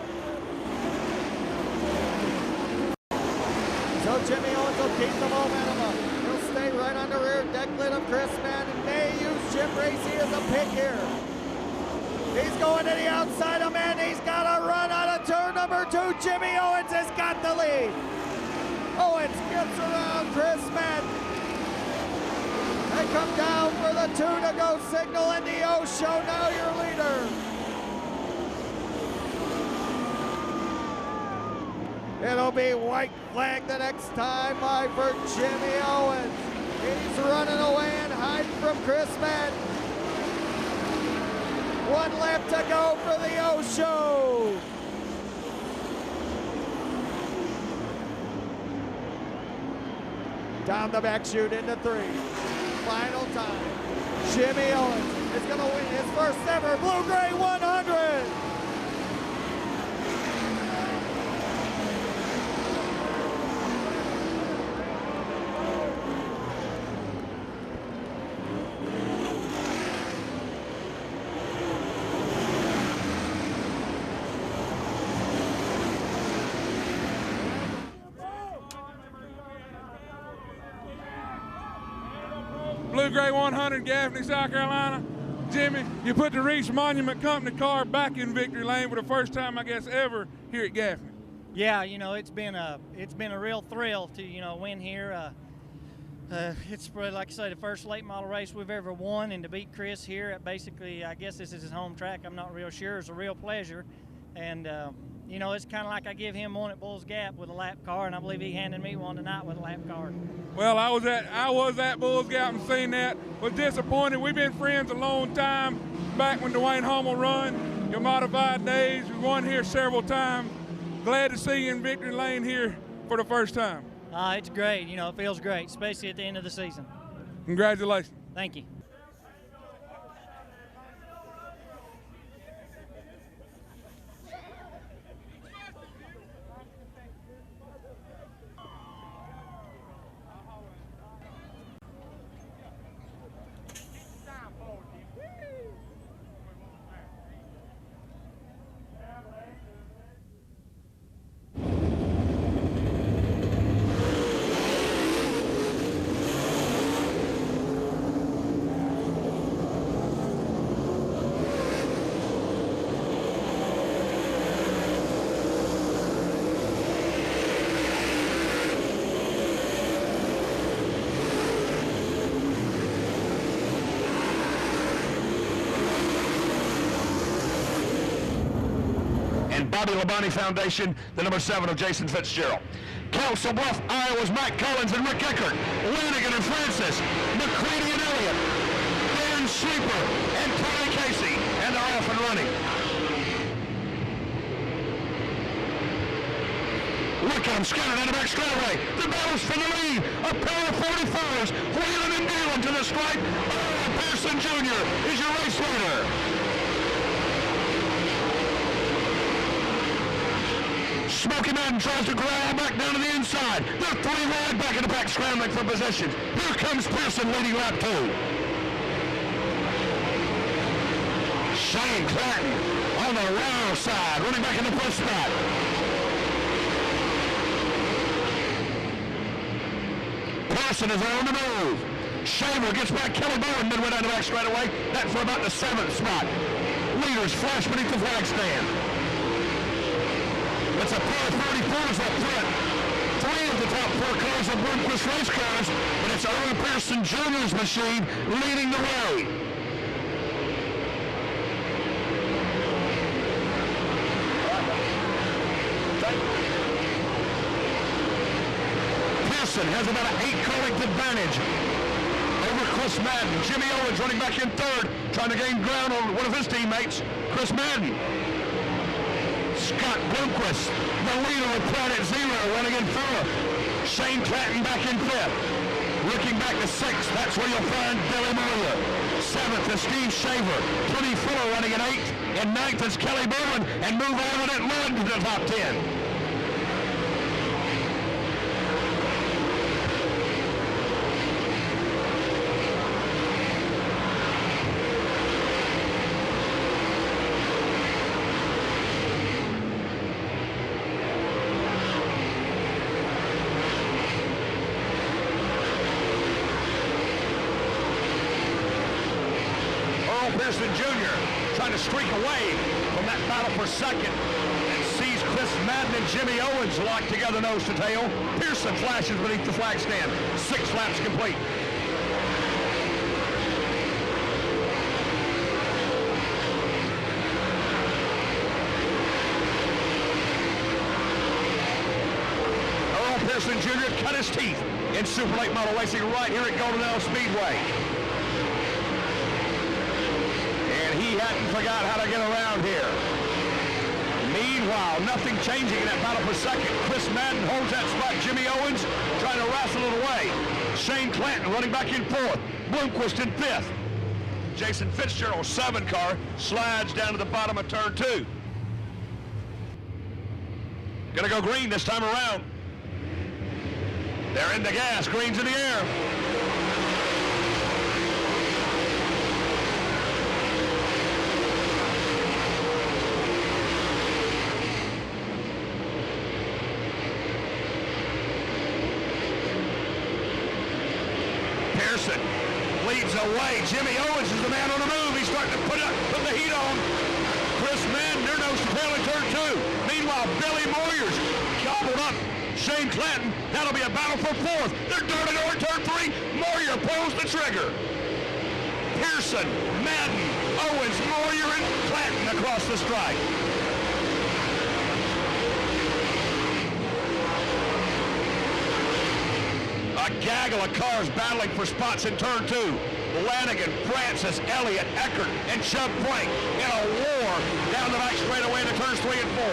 So Jimmy Owens will keep the momentum up. He'll stay right on the rear decklet of Chris Mann and may use Jim Racy as a pick here. He's going to the outside of Mann. He's got a run out of turn number 2. Jimmy Owens has got the lead. Owens gets around Chris Mann. They come down for the 2 to go signal, and the O show now your leader. It'll be white flag the next time by for Jimmy Owens. He's running away and hiding from Chris Mann. 1 lap to go for the O show. Down the back chute into 3. Final time. Jimmy Owens is going to win his first ever Blue-Gray 100. Blue-Gray 100, Gaffney, South Carolina. Jimmy, you put the Reese Monument Company car back in victory lane for the first time, I guess, ever here at Gaffney. Yeah, you know, it's been a real thrill to, you know, win here. It's like I say, the first late model race we've ever won, and to beat Chris here at basically, I guess this is his home track, I'm not real sure, it's a real pleasure. And you know, it's kind of like I give him one at Bulls Gap with a lap car, and I believe he handed me one tonight with a lap car. Well, I was at Bulls Gap and seen that. Was disappointed. We've been friends a long time. Back when Dwayne Hummel run, your modified days. We won here several times. Glad to see you in victory lane here for the first time. It's great. You know, it feels great, especially at the end of the season. Congratulations. Thank you. Bobby Labonte Foundation, the number 7 of Jason Fitzgerald. Council Bluff, Iowa's Mike Collins and Rick Eckert. Lanigan and Francis. McCready and Elliott. Dan Sleeper and Tony Casey. And they're off and running. Wickham scattered out of back straightaway. The battles for the lead. A pair of 44s. Wheeling and dealing to the stripe. Earl Pearson Jr. is your race leader. Smoky Madden tries to growl back down to the inside. They're 3 wide back in the pack scrambling for position. Here comes Pearson leading lap 2. Shane Clanton on the wrong side, running back in the first spot. Pearson is on the move. Shaver gets back Kelly Bowen midway down the back straightaway. That for about the 7th spot. Leaders flash beneath the flag stand. It's a pair of 34s up front. 3 of the top 4 cars are Bloomquist race cars, but it's Earl Pearson Jr.'s machine leading the way. Pearson has about an 8-car length advantage over Chris Madden. Jimmy Owens running back in 3rd, trying to gain ground on one of his teammates, Chris Madden. Scott Bloomquist, the leader of Planet Zero, running in 4th. Shane Clanton back in 5th. Looking back to 6th, that's where you'll find Billy Moyer. 7th is Steve Shaver. 24 running in 8th. And 9th is Kelly Bowen. And move on at Lund to the top 10. Pearson Jr. trying to streak away from that battle for 2nd and sees Chris Madden and Jimmy Owens locked together nose to tail. Pearson flashes beneath the flag stand. 6 laps complete. Earl Pearson Jr. cut his teeth in Super Late Model Racing right here at Golden L Speedway. He hadn't forgot how to get around here. Meanwhile, nothing changing in that battle for 2nd. Chris Madden holds that spot. Jimmy Owens trying to wrestle it away. Shane Clanton running back in 4th. Bloomquist in 5th. Jason Fitzgerald's 7 car slides down to the bottom of turn 2. Gonna go green this time around. They're in the gas. Green's in the air. Pearson leads away. Jimmy Owens is the man on the move. He's starting to put the heat on. Chris Madden, they're nose to tail in turn 2. Meanwhile, Billy Moyers gobbled up Shane Clanton. That'll be a battle for 4th. They're darting over turn 3. Moyer pulls the trigger. Pearson, Madden, Owens, Moyer, and Clanton across the stripe. A gaggle of cars battling for spots in turn 2. Lanigan, Francis, Elliott, Eckert, and Chubb Frank in a war down the back straightaway into turns 3 and 4.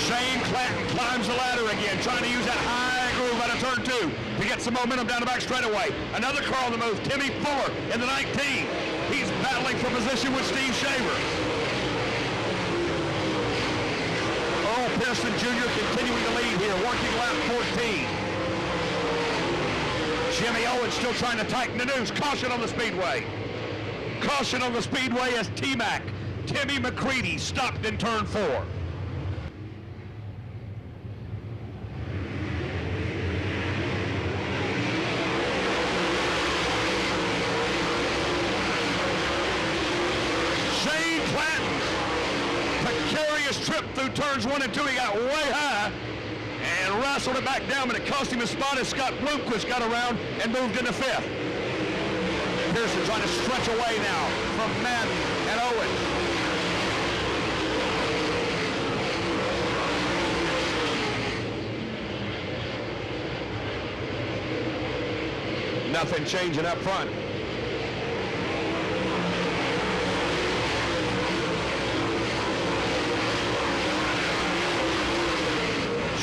Shane Clanton climbs the ladder again, trying to use that high groove out of turn 2 to get some momentum down the back straightaway. Another car on the move, Timmy Fuller in the 19. He's battling for position with Steve Shaver. Pearson Jr. continuing to lead here, working lap 14. Jimmy Owens still trying to tighten the noose. Caution on the speedway. Caution on the speedway as T-Mac, Timmy McCready, stopped in turn 4. Shane Clanton. Precarious trip through turns 1 and 2. He got way high and wrestled it back down, but it cost him a spot as Scott Bloomquist got around and moved into 5th. Pearson trying to stretch away now from Madden and Owens. Nothing changing up front.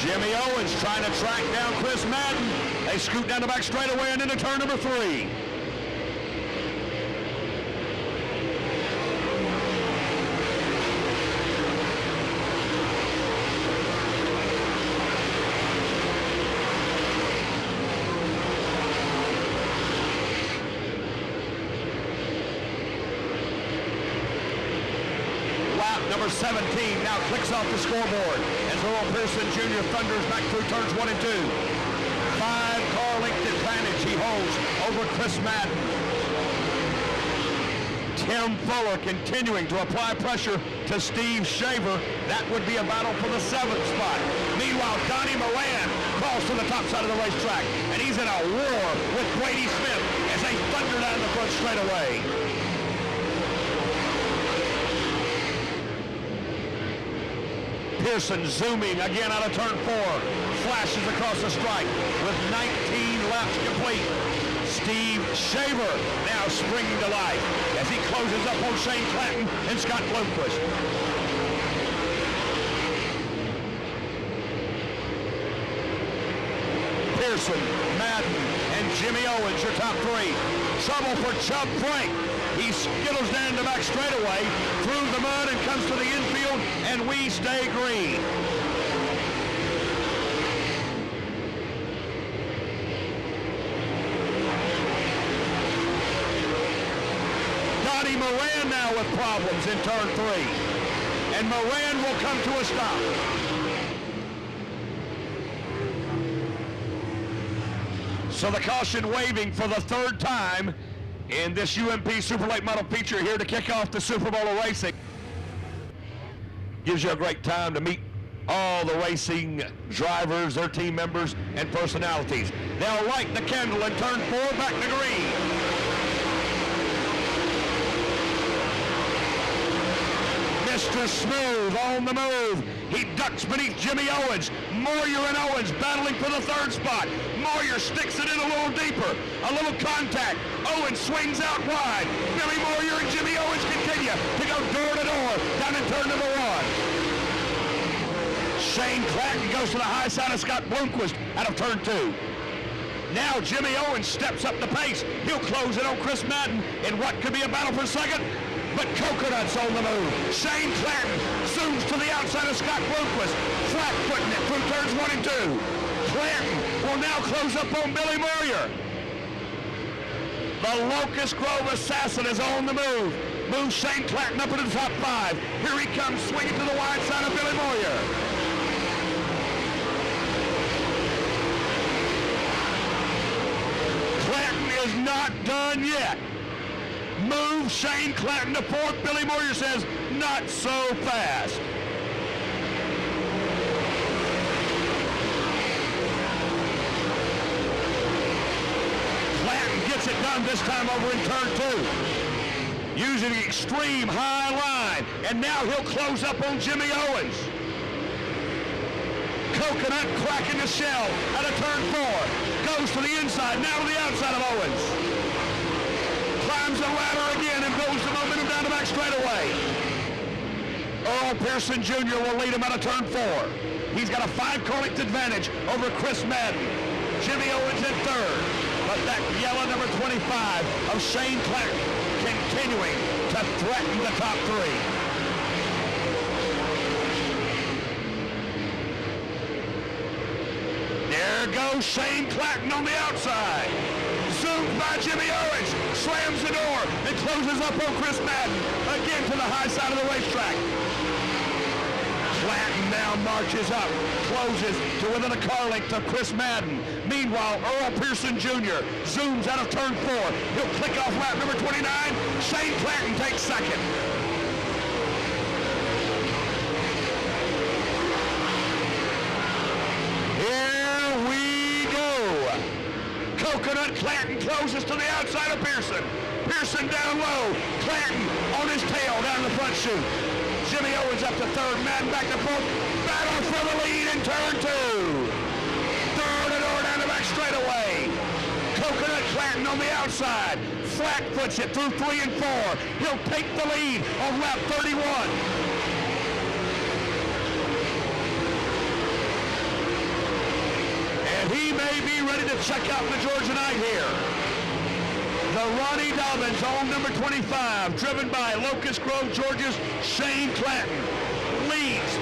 Jimmy Owens trying to track down Chris Madden. They scoot down the back straightaway and into turn number 3. Number 17 now clicks off the scoreboard as Earl Pearson Jr. thunders back through turns 1 and 2. 5-car length advantage he holds over Chris Madden. Tim Fuller continuing to apply pressure to Steve Shaver. That would be a battle for the 7th spot. Meanwhile, Donnie Moran crawls to the top side of the racetrack, and he's in a war with Brady Smith as they thunder down the front straightaway. Pearson zooming again out of turn 4, flashes across the stripe with 19 laps complete. Steve Shaver now springing to life as he closes up on Shane Clanton and Scott Bloomquist. Pearson, Madden, and Jimmy Owens, your top 3. Trouble for Chubb Frank. He skittles down the back straightaway, through the mud, and comes to the infield, and we stay green. Donnie Moran now with problems in turn 3, and Moran will come to a stop. So the caution waving for the 3rd time in this UMP Super Late Model feature here to kick off the Super Bowl of racing. Gives you a great time to meet all the racing drivers, their team members, and personalities. They'll light the candle in turn 4 back to green. Mr. Smooth on the move. He ducks beneath Jimmy Owens. Moyer and Owens battling for the 3rd spot. Moyer sticks it in a little deeper. A little contact. Owens swings out wide. Billy Moyer and Jimmy Owens continue to go door to door down in turn number 1. Shane Clanton goes to the high side of Scott Bloomquist out of turn 2. Now Jimmy Owens steps up the pace. He'll close it on Chris Madden in what could be a battle for 2nd. But Coconut's on the move. Shane Clanton zooms to the outside of Scott Bloomquist, flat-footing it through turns 1 and 2. Clanton will now close up on Billy Moyer. The Locust Grove Assassin is on the move. Moves Shane Clanton up into the top 5. Here he comes, swinging to the wide side of Billy Moyer. Clanton is not done yet. Move Shane Clanton to 4th. Billy Moyer says, not so fast. Clanton gets it done this time over in turn 2. Using the extreme high line. And now he'll close up on Jimmy Owens. Coconut cracking the shell out of turn 4. Goes to the inside, now to the outside of Owens. Climbs the ladder again and builds the momentum down the back straightaway. Earl Pearson Jr. will lead him out of turn 4. He's got a 5-car length advantage over Chris Madden. Jimmy Owens in 3rd. But that yellow number 25 of Shane Clanton continuing to threaten the top 3. There goes Shane Clanton on the outside. Zoomed by Jimmy Owens, slams the door, and closes up on Chris Madden, again to the high side of the racetrack. Clanton now marches up, closes to within a car length of Chris Madden. Meanwhile, Earl Pearson Jr. zooms out of turn 4. He'll click off lap number 29. Shane Clanton takes 2nd. Coconut Clanton closes to the outside of Pearson. Pearson down low. Clanton on his tail down the front chute. Jimmy Owens up to 3rd. Madden back to 4th. Battle for the lead in turn 2. Door to door down the back straightaway. Coconut Clanton on the outside. Flat foots it through 3 and 4. He'll take the lead on lap 31. And he may be ready to check out the Georgia night here. The Ronnie Dobbins on number 25, driven by Locust Grove, Georgia's Shane Clanton, leads.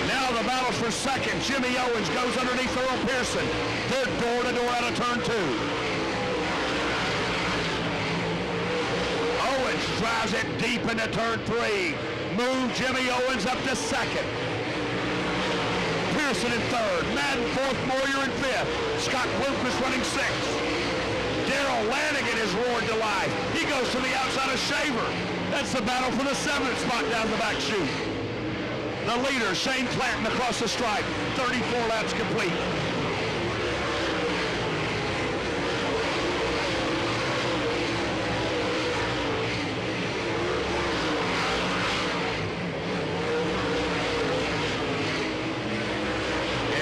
Now the battle's for second. Jimmy Owens goes underneath Earl Pearson. They're door-to-door out of turn 2. Owens drives it deep into turn 3. Move Jimmy Owens up to second. Pearson in third. Madden fourth. Moyer in fifth. Scott Bloomquist running sixth. Daryl Lanigan is roared to life. He goes to the outside of Shaver. That's the battle for the 7th spot down the back chute. The leader, Shane Clanton, across the stripe. 34 laps complete.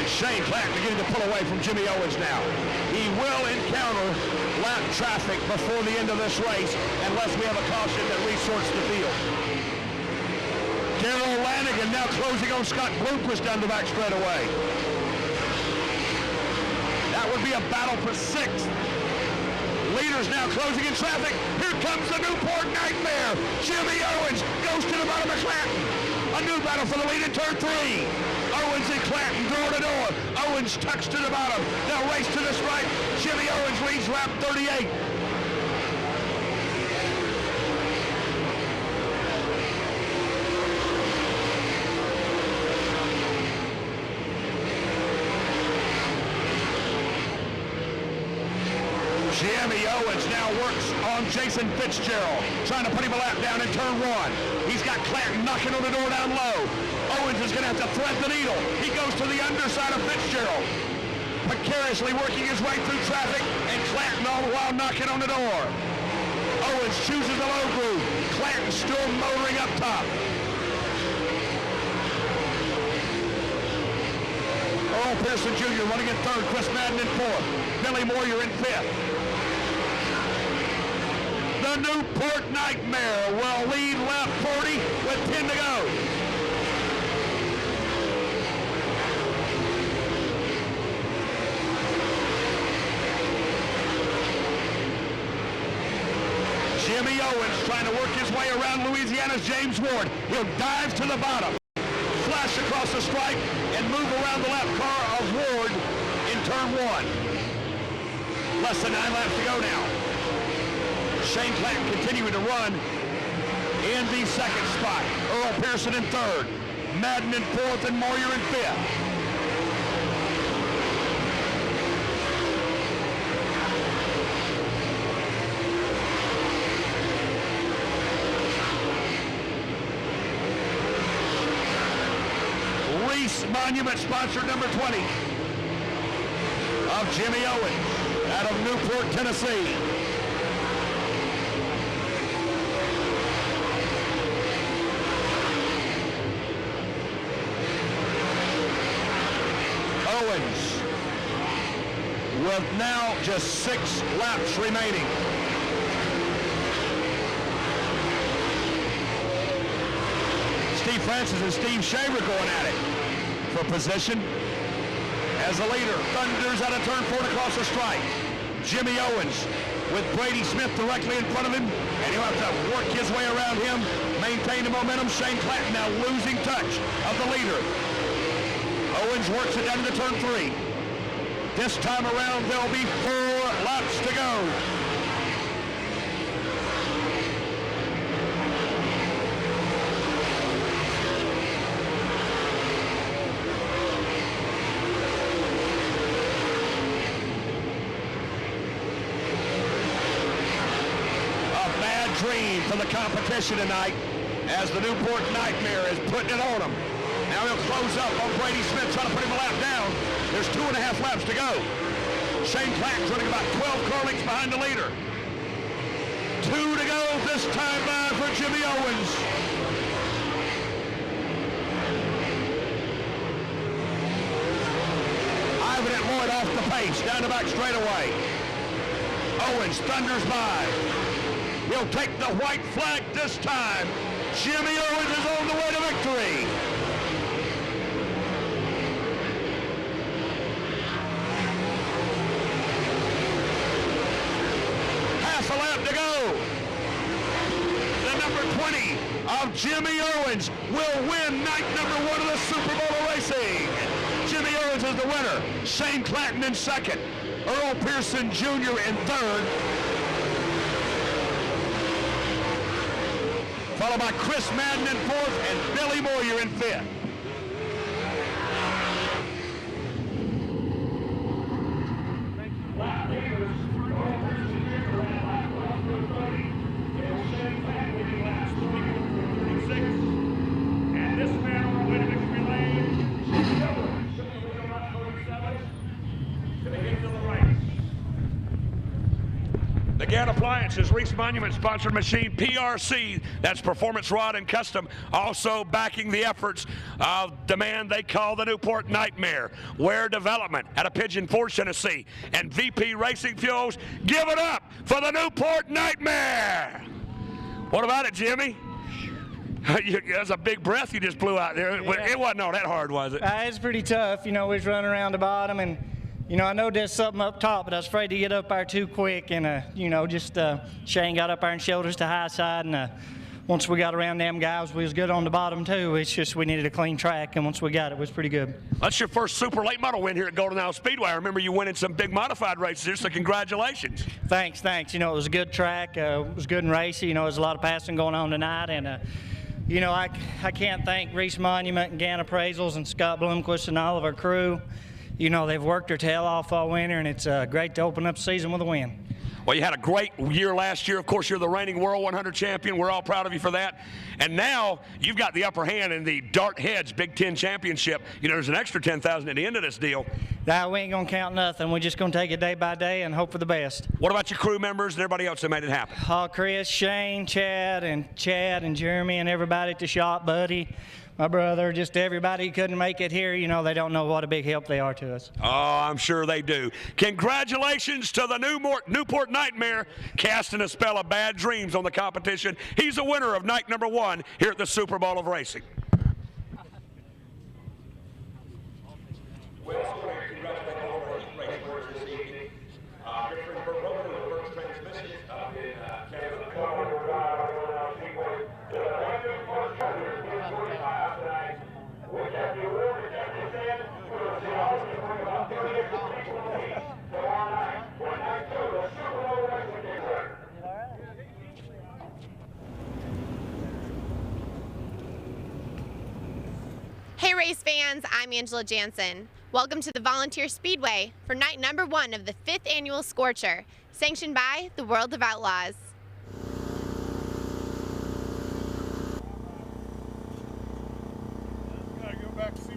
Shane Clanton beginning to pull away from Jimmy Owens now. He will encounter lap traffic before the end of this race unless we have a caution that resorts the field. Daryl Lanigan now closing on Scott Bloomquist down the back straightaway. That would be a battle for 6th. Leaders now closing in traffic. Here comes the Newport Nightmare. Jimmy Owens goes to the bottom of Clanton. A new battle for the lead in turn 3. Owens and Clanton door to door. Owens tucks to the bottom. They'll race to the stripe. Jimmy Owens leads lap 38. Jimmy Owens now works on Jason Fitzgerald, trying to put him a lap down in turn 1. He's got Clanton knocking on the door down low. Owens is going to have to thread the needle. He goes to the underside of Fitzgerald, precariously working his way through traffic, and Clanton all the while knocking on the door. Owens chooses a low groove. Clanton still motoring up top. Earl Pearson Jr. running in third. Chris Madden in fourth. Billy Moyer in fifth. The Newport Nightmare will lead lap 40 with 10 to go. Jimmy Owens trying to work his way around Louisiana's James Ward. He'll dive to the bottom, flash across the stripe, and move around the lap car of Ward in turn 1. Less than 9 laps to go now. Shane Clanton continuing to run in the 2nd spot. Earl Pearson in 3rd. Madden in 4th and Moyer in 5th. Monument sponsor number 20 of Jimmy Owens out of Newport, Tennessee. Owens with now just 6 laps remaining. Steve Francis and Steve Shaver going at it for position as the leader thunders out of turn 4 across the stripe. Jimmy Owens with Brady Smith directly in front of him, and he'll have to work his way around him, maintain the momentum. Shane Clanton now losing touch of the leader. Owens works it down to turn 3. This time around, there'll be 4 laps to go. Dream for the competition tonight as the Newport Nightmare is putting it on him. Now he'll close up on Brady Smith, trying to put him a lap down. There's 2.5 laps to go. Shane Clanton's running about 12 car lengths behind the leader. 2 to go this time by for Jimmy Owens. Ivan and Lloyd off the pace, down the back straightaway. Owens thunders by. He'll take the white flag this time. Jimmy Owens is on the way to victory. Half a lap to go. The number 20 of Jimmy Owens will win night number 1 of the Super Bowl of racing. Jimmy Owens is the winner. Shane Clanton in second. Earl Pearson Jr. in third. Followed by Chris Madden in fourth and Billy Moyer in fifth. And this man on the way to victory lane, Jimmy Owens. To the end of the race. The Gann Appliances Reese Monument sponsored machine PRC, that's Performance Rod and Custom, also backing the efforts of the man they call the Newport Nightmare. Ware Development out of Pigeon Forge, Tennessee, and VP Racing Fuels. Give it up for the Newport Nightmare. What about it, Jimmy? That's a big breath you just blew out there. Yeah. It wasn't all that hard, was it? It's pretty tough. You know, we was running around the bottom, and you know, I know there's something up top, but I was afraid to get up there too quick. And you know, just Shane got up there and showed us the high side, and once we got around them guys, we was good on the bottom too. It's just we needed a clean track, and once we got it, it was pretty good. That's your first super late model win here at Golden Isle Speedway. I remember you winning some big modified races here, so congratulations. Thanks. You know, it was a good track. It was good and racy. You know, there's a lot of passing going on tonight, and you know, I can't thank Reese Monument and Gann Appraisals and Scott Blomquist and all of our crew. You know, they've worked their tail off all winter, and it's great to open up the season with a win. Well, you had a great year last year. Of course, you're the reigning World 100 champion. We're all proud of you for that. And now you've got the upper hand in the Dart Heads Big Ten Championship. You know, there's an extra $10,000 at the end of this deal. Nah, we ain't going to count nothing. We're just going to take it day by day and hope for the best. What about your crew members and everybody else that made it happen? Chris, Shane, Chad, and Jeremy, and everybody at the shop, Buddy, my brother, just everybody who couldn't make it here. You know, they don't know what a big help they are to us. Oh, I'm sure they do. Congratulations to the Newport Nightmare, casting a spell of bad dreams on the competition. He's the winner of night number 1 here at the Super Bowl of Racing. Hey race fans, I'm Angela Jansen. Welcome to the Volunteer Speedway for night number 1 of the 5th annual Scorcher, sanctioned by the World of Outlaws. Gotta go back to see.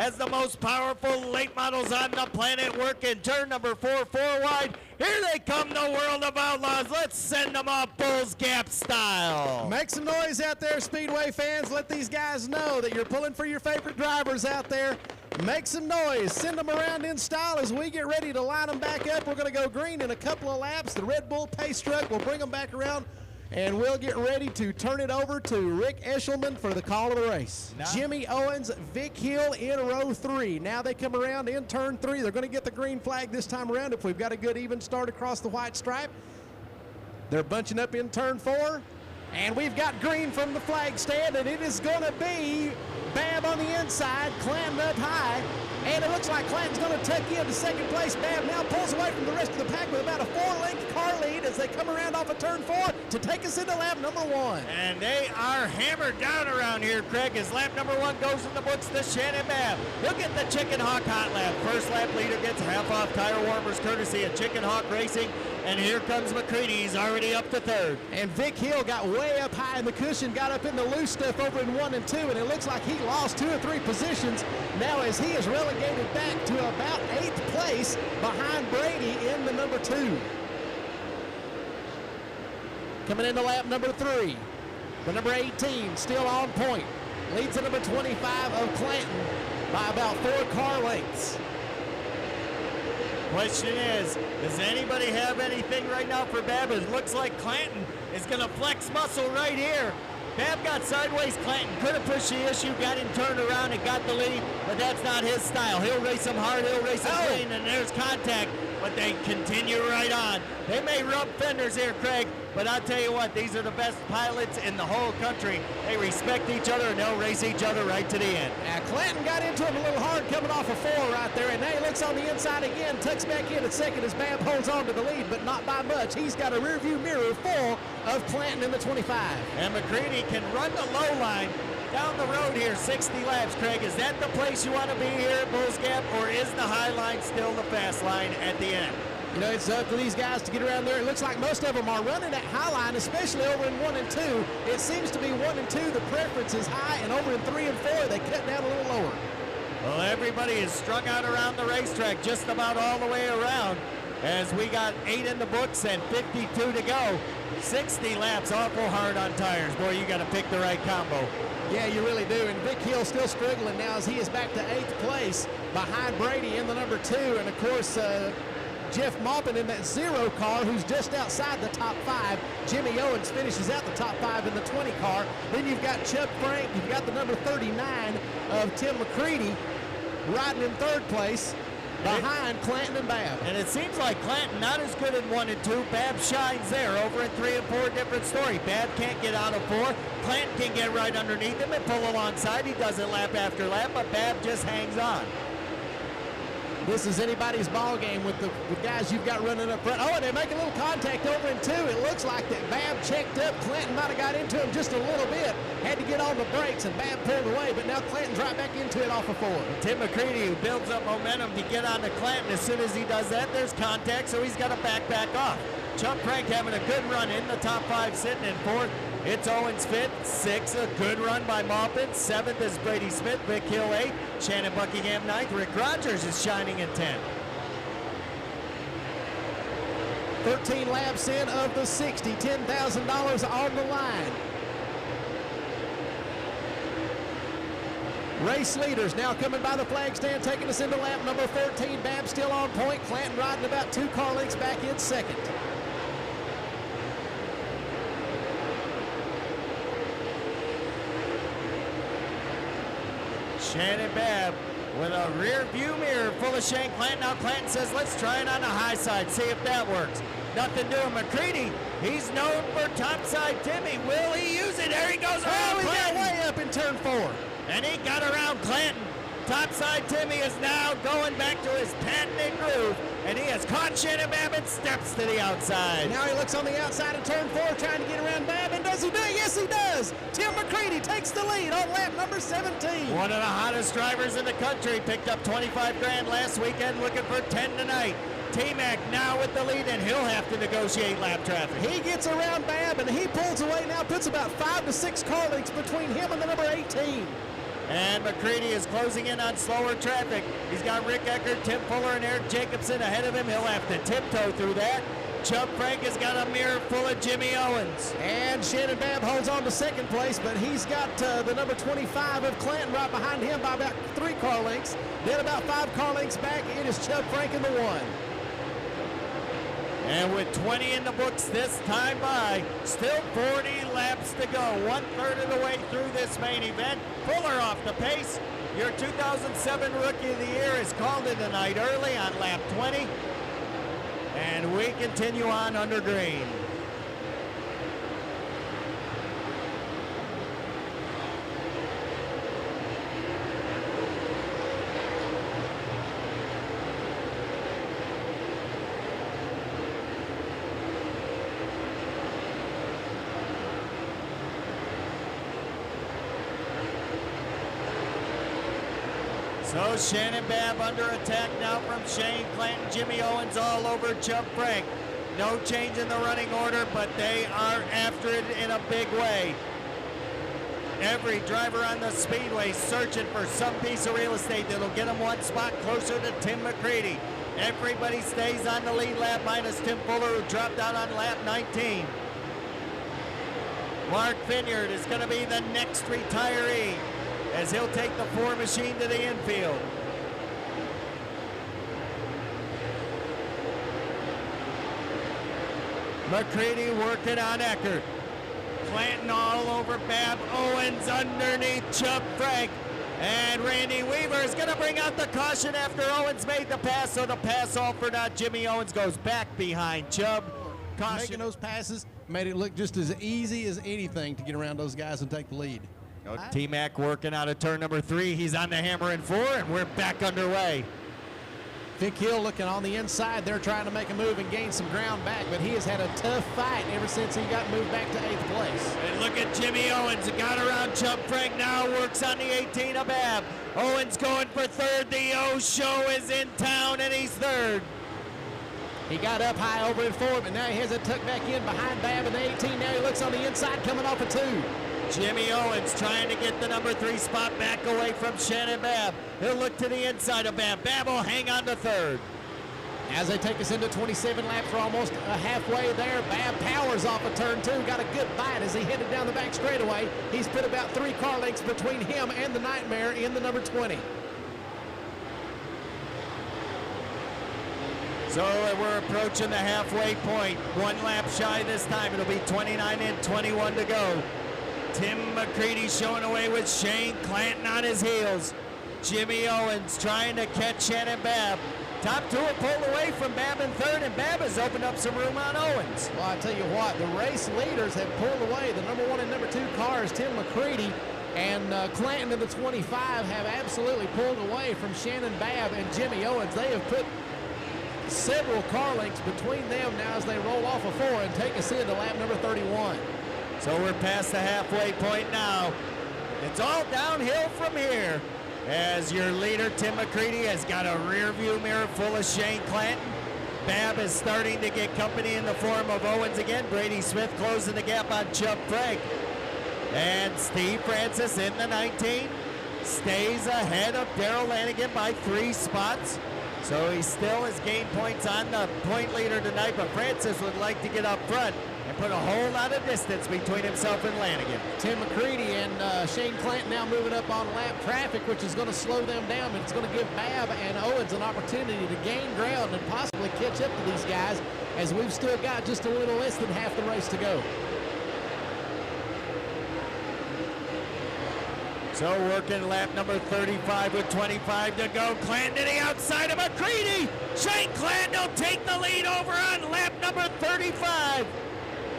as the most powerful late models on the planet work in turn number 4 wide. Here they come, the World of Outlaws. Let's send them off Bulls Gap style. Make some noise out there, Speedway fans. Let these guys know that you're pulling for your favorite drivers out there. Make some noise. Send them around in style as we get ready to line them back up. We're going to go green in a couple of laps. The Red Bull pace truck will bring them back around, and we'll get ready to turn it over to Rick Eshelman for the call of the race. Jimmy Owens, Vic Hill in row 3. Now they come around in turn 3. They're going to get the green flag this time around if we've got a good even start across the white stripe. They're bunching up in turn 4. And we've got green from the flag stand, and it is going to be Babb on the inside, Clanton up high, and it looks like Clanton's going to tuck into second place. Babb now pulls away from the rest of the pack with about a 4-length car lead as they come around off of turn 4 to take us into lap number 1. And they are hammered down around here, Craig, as lap number 1 goes in the books to Shannon Babb. He'll get the Chicken Hawk hot lap. First lap leader gets half off tire warmers courtesy of Chicken Hawk Racing. And here comes McCready. He's already up to 3rd. And Vic Hill got way up high in the cushion, got up in the loose stuff over in 1 and 2, and it looks like he lost 2 or 3 positions now as he is relegated back to about 8th place behind Brady in the number 2. Coming into lap number 3, the number 18 still on point. Leads the number 25 of Clanton by about 4 car lengths. Question is, does anybody have anything right now for Babb? It looks like Clanton is going to flex muscle right here. Babb got sideways. Clanton could have pushed the issue, got him turned around and got the lead, but that's not his style. He'll race him hard, he'll race him clean, and there's contact, but they continue right on. They may rub fenders here, Craig, but I'll tell you what, these are the best pilots in the whole country. They respect each other, and they'll race each other right to the end. Now, Clanton got into him a little hard coming off a 4 right there, and now he looks on the inside again, tucks back in at second as Babb holds on to the lead, but not by much. He's got a rearview mirror full of Clanton in the 25. And McCready can run the low line down the road here, 60 laps, Craig. Is that the place you want to be here at Bulls Gap, or is the high line still the fast line at the end? You know, it's up to these guys to get around there. It looks like most of them are running that high line, especially over in 1 and 2. It seems to be 1 and 2, the preference is high, and over in 3 and 4, they cut down a little lower. Well, everybody is strung out around the racetrack just about all the way around as we got 8 in the books and 52 to go. 60 laps, awful hard on tires. Boy, you got to pick the right combo. Yeah, you really do. And Vic Hill still struggling now as he is back to 8th place behind Brady in the number 2. And, of course, Jeff Maupin in that 0 car who's just outside the top 5. Jimmy Owens finishes out the top 5 in the 20 car. Then you've got Chuck Frank. You've got the number 39 of Tim McCready riding in 3rd place behind Clanton and Babb. And it seems like Clanton not as good in 1 and 2. Babb shines there. Over in 3 and 4, different story. Babb can't get out of 4. Clanton can get right underneath him and pull alongside. He does it lap after lap, but Babb just hangs on. This is anybody's ball game with the guys you've got running up front. Oh, and they make a little contact over in 2. It looks like that Babb checked up. Clanton might have got into him just a little bit. Had to get on the brakes, and Babb pulled away, but now Clanton's right back into it off of 4. Tim McCready, who builds up momentum to get on to Clanton. As soon as he does that, there's contact, so he's got to back off. Chuck Frank having a good run in the top 5, sitting in 4th. It's Owens 5th, 6th, a good run by Maupin. 7th is Brady Smith, Vic Hill 8th, Shannon Buckingham 9th, Rick Rogers is shining in 10th. 13 laps in of the 60, $10,000 on the line. Race leaders now coming by the flag stand, taking us into lap number 13. Babb still on point. Clanton riding about 2 car lengths back in 2nd. Shannon Babb with a rear view mirror full of Shane Clanton. Now Clanton says, let's try it on the high side, see if that works. Nothing doing. McCready, he's known for topside Timmy. Will he use it? There he goes around he got Clanton. way up in turn 4. And he got around Clanton. Topside Timmy is now going back to his patented groove, and he has caught Shannon Babb and steps to the outside. Now he looks on the outside of turn 4, trying to get around Babb, and does he do it? Yes, he does. Tim McCready takes the lead on lap number 17. One of the hottest drivers in the country, picked up 25 grand last weekend, looking for 10 tonight. T-Mac now with the lead, and he'll have to negotiate lap traffic. He gets around Babb, and he pulls away now, puts about 5 to 6 car lengths between him and the number 18. And McCready is closing in on slower traffic. He's got Rick Eckert, Tim Fuller, and Eric Jacobson ahead of him. He'll have to tiptoe through that. Chubb Frank has got a mirror full of Jimmy Owens. And Shannon Babb holds on to second place, but he's got the number 25 of Clanton right behind him by about 3 car lengths. Then about 5 car lengths back, it is Chubb Frank in the 1. And with 20 in the books this time by, still 40 laps to go. 1/3 of the way through this main event. Fuller off the pace. Your 2007 Rookie of the Year is called in tonight early on lap 20. And we continue on under green. So Shannon Babb under attack now from Shane Clanton, Jimmy Owens all over Chubb Frank. No change in the running order, but they are after it in a big way. Every driver on the Speedway searching for some piece of real estate that'll get them one spot closer to Tim McCready. Everybody stays on the lead lap minus Tim Fuller, who dropped out on lap 19. Mark Vineyard is going to be the next retiree, as he'll take the 4 machine to the infield. McCready working on Eckert. Clanton all over Babb. Owens underneath Chubb Frank. And Randy Weaver is going to bring out the caution after Owens made the pass, so the pass offered on Jimmy Owens goes back behind Chubb. Caution. Making those passes made it look just as easy as anything to get around those guys and take the lead. T-Mac working out of turn number 3. He's on the hammer in 4, and we're back underway. Vic Hill looking on the inside. They're trying to make a move and gain some ground back, but he has had a tough fight ever since he got moved back to 8th place. And look at Jimmy Owens. Got around Chubb Frank now, works on the 18 of Babb. Owens going for 3rd. The O show is in town, and he's 3rd. He got up high over in 4, but now he has it tucked back in behind Babb in the 18. Now he looks on the inside, coming off a 2. Jimmy Owens trying to get the number 3 spot back away from Shannon Babb. He'll look to the inside of Babb. Babb will hang on to 3rd. As they take us into 27 laps, we're almost halfway there. Babb powers off of turn 2. Got a good bite as he headed down the back straightaway. He's put about 3 car lengths between him and the Nightmare in the number 20. So we're approaching the halfway point. 1 lap shy this time. It'll be 29 in, 21 to go. Tim McCready showing away with Shane Clanton on his heels. Jimmy Owens trying to catch Shannon Babb. Top 2 are pulled away from Babb in 3rd, and Babb has opened up some room on Owens. Well, I tell you what, the race leaders have pulled away. The number 1 and number 2 cars, Tim McCready and Clanton in the 25, have absolutely pulled away from Shannon Babb and Jimmy Owens. They have put several car lengths between them now as they roll off of 4 and take us into lap number 31. So we're past the halfway point now. It's all downhill from here, as your leader, Tim McCready, has got a rear view mirror full of Shane Clanton. Babb is starting to get company in the form of Owens again. Brady Smith closing the gap on Chubb Frank. And Steve Francis in the 19 stays ahead of Darrell Lanigan by 3 spots. So he still has gained points on the point leader tonight, but Francis would like to get up front and put a whole lot of distance between himself and Lanigan. Tim McCready and Shane Clanton now moving up on lap traffic, which is going to slow them down, but it's going to give Babb and Owens an opportunity to gain ground and possibly catch up to these guys, as we've still got just a little less than half the race to go. So working lap number 35 with 25 to go. Clanton to the outside of McCready. Shane Clanton will take the lead over on lap number 35.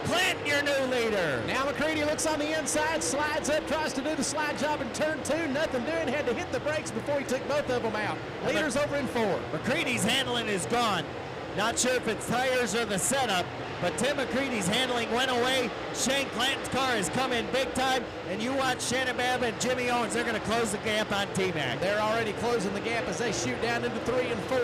Clanton, your new leader. Now McCready looks on the inside, slides up, tries to do the slide job in turn 2. Nothing doing, had to hit the brakes before he took both of them out. Leader's over in 4. McCready's handling is gone. Not sure if it's tires or the setup, but Tim McCready's handling went away. Shane Clanton's car has come in big time, and you watch Shannon Babb and Jimmy Owens. They're going to close the gap on T-Mac. They're already closing the gap as they shoot down into 3 and 4.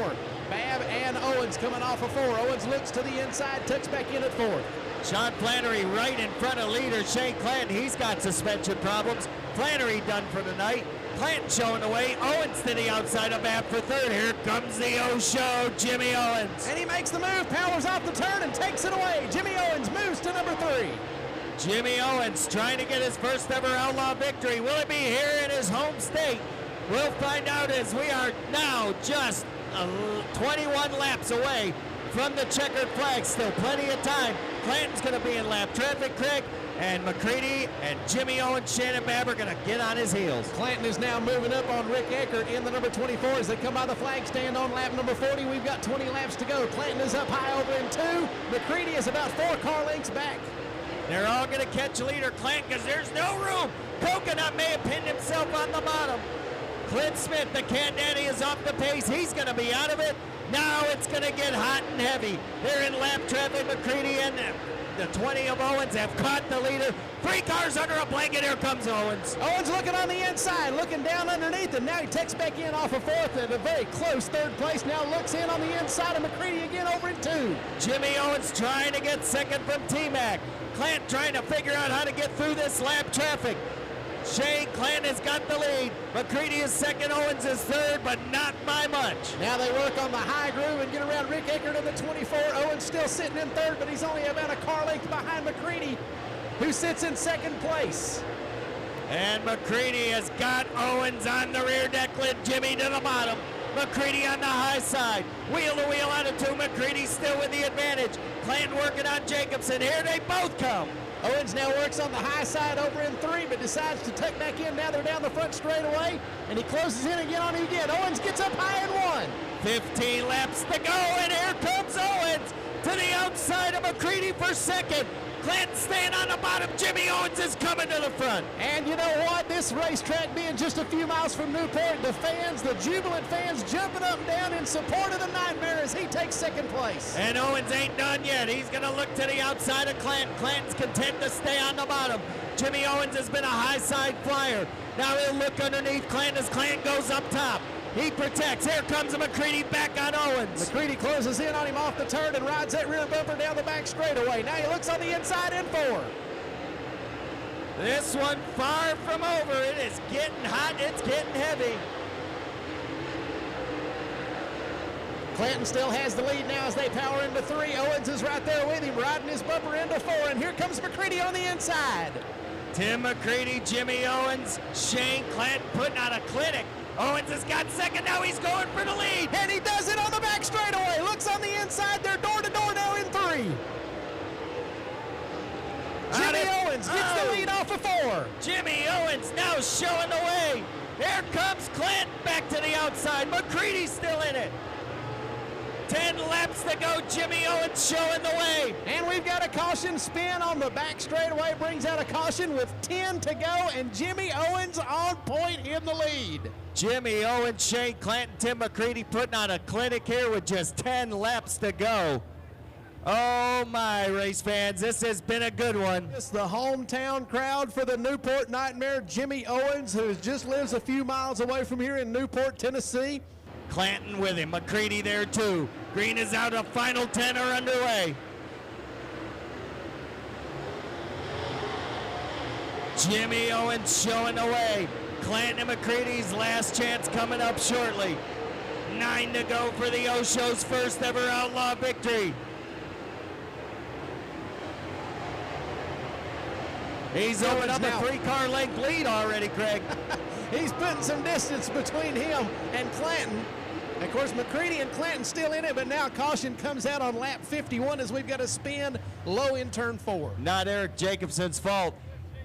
Babb and Owens coming off of 4. Owens looks to the inside, tucks back in at 4. Sean Flannery right in front of leader Shane Clanton. He's got suspension problems. Flannery done for the night. Clanton showing the way. Owens to the outside of Babb for third. Here comes the O-Show, Jimmy Owens. And he makes the move, powers off the turn, and takes it away. Jimmy Owens moves to number 3. Jimmy Owens trying to get his first ever Outlaw victory. Will it be here in his home state? We'll find out as we are now just 21 laps away from the checkered flag. Still plenty of time. Clanton's going to be in lap traffic, Craig, and McCready and Jimmy Owens, Shannon Babb are going to get on his heels. Clanton is now moving up on Rick Eckert in the number 24 as they come by the flag stand on lap number 40. We've got 20 laps to go. Clanton is up high over in 2. McCready is about 4 car lengths back. They're all going to catch leader Clanton because there's no room. Coconut may have pinned himself on the bottom. Clint Smith, the Cat Daddy, is off the pace. He's going to be out of it. Now it's going to get hot and heavy. They're in lap traffic. McCready and the 20 of Owens have caught the leader. 3 cars under a blanket. Here comes Owens. Owens looking on the inside, looking down underneath, and now he takes back in off of 4th at a very close 3rd place. Now looks in on the inside of McCready again over in 2. Jimmy Owens trying to get second from T-Mac. Clant trying to figure out how to get through this lap traffic. Shane Clanton has got the lead. McCready is second, Owens is third, but not by much. Now they work on the high groove and get around Rick Eckert in the 24. Owens still sitting in third, but he's only about a car length behind McCready, who sits in second place. And McCready has got Owens on the rear deck lid, Jimmy to the bottom. McCready on the high side. Wheel to wheel out of 2. McCready still with the advantage. Clanton working on Jacobson. Here they both come. Owens now works on the high side over in 3, but decides to tuck back in. Now they're down the front straightaway, and he closes in again on him again. Owens gets up high and 1. 15 laps to go, and here comes Owens to the outside of McCready for second. Clanton staying on the bottom. Jimmy Owens is coming to the front. And you know what? This racetrack being just a few miles from Newport, the fans, the jubilant fans, jumping up and down in support of the Nightmare as he takes second place. And Owens ain't done yet. He's going to look to the outside of Clanton. Clanton's content to stay on the bottom. Jimmy Owens has been a high side flyer. Now he'll look underneath Clanton as Clanton goes up top. He protects. Here comes McCready back on Owens. McCready closes in on him off the turn and rides that rear bumper down the back straightaway. Now he looks on the inside in 4. This one far from over. It is getting hot. It's getting heavy. Clanton still has the lead now as they power into 3. Owens is right there with him, riding his bumper into 4. And here comes McCready on the inside. Tim McCready, Jimmy Owens, Shane Clanton putting on a clinic. Owens has got second, now he's going for the lead. And he does it on the back straightaway. Looks on the inside, they're door to door now in 3. Jimmy Owens gets the lead off of 4. Jimmy Owens now showing the way. Here comes Clanton back to the outside. McCready's still in it. 10 laps to go. Jimmy Owens showing the way. And we've got a caution spin on the back straightaway. Brings out a caution with 10 to go. And Jimmy Owens on point in the lead. Jimmy Owens, Shane Clanton, Tim McCready putting on a clinic here with just 10 laps to go. Oh my, race fans, this has been a good one. It's the hometown crowd for the Newport Nightmare. Jimmy Owens, who just lives a few miles away from here in Newport, Tennessee. Clanton with him, McCready there too. Green is out, a final 10 are underway. Jimmy Owens showing the way. Clanton and McCready's last chance coming up shortly. 9 to go for the O-Show's first ever Outlaw victory. He's opened up a 3-car length lead already, Craig. He's putting some distance between him and Clanton. Of course, McCready and Clanton still in it, but now caution comes out on lap 51 as we've got a spin low in turn 4. Not Eric Jacobson's fault.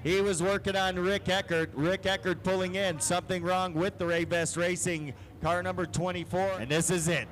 He was working on Rick Eckert. Rick Eckert pulling in. Something wrong with the Raybest Racing car number 24. And this is it.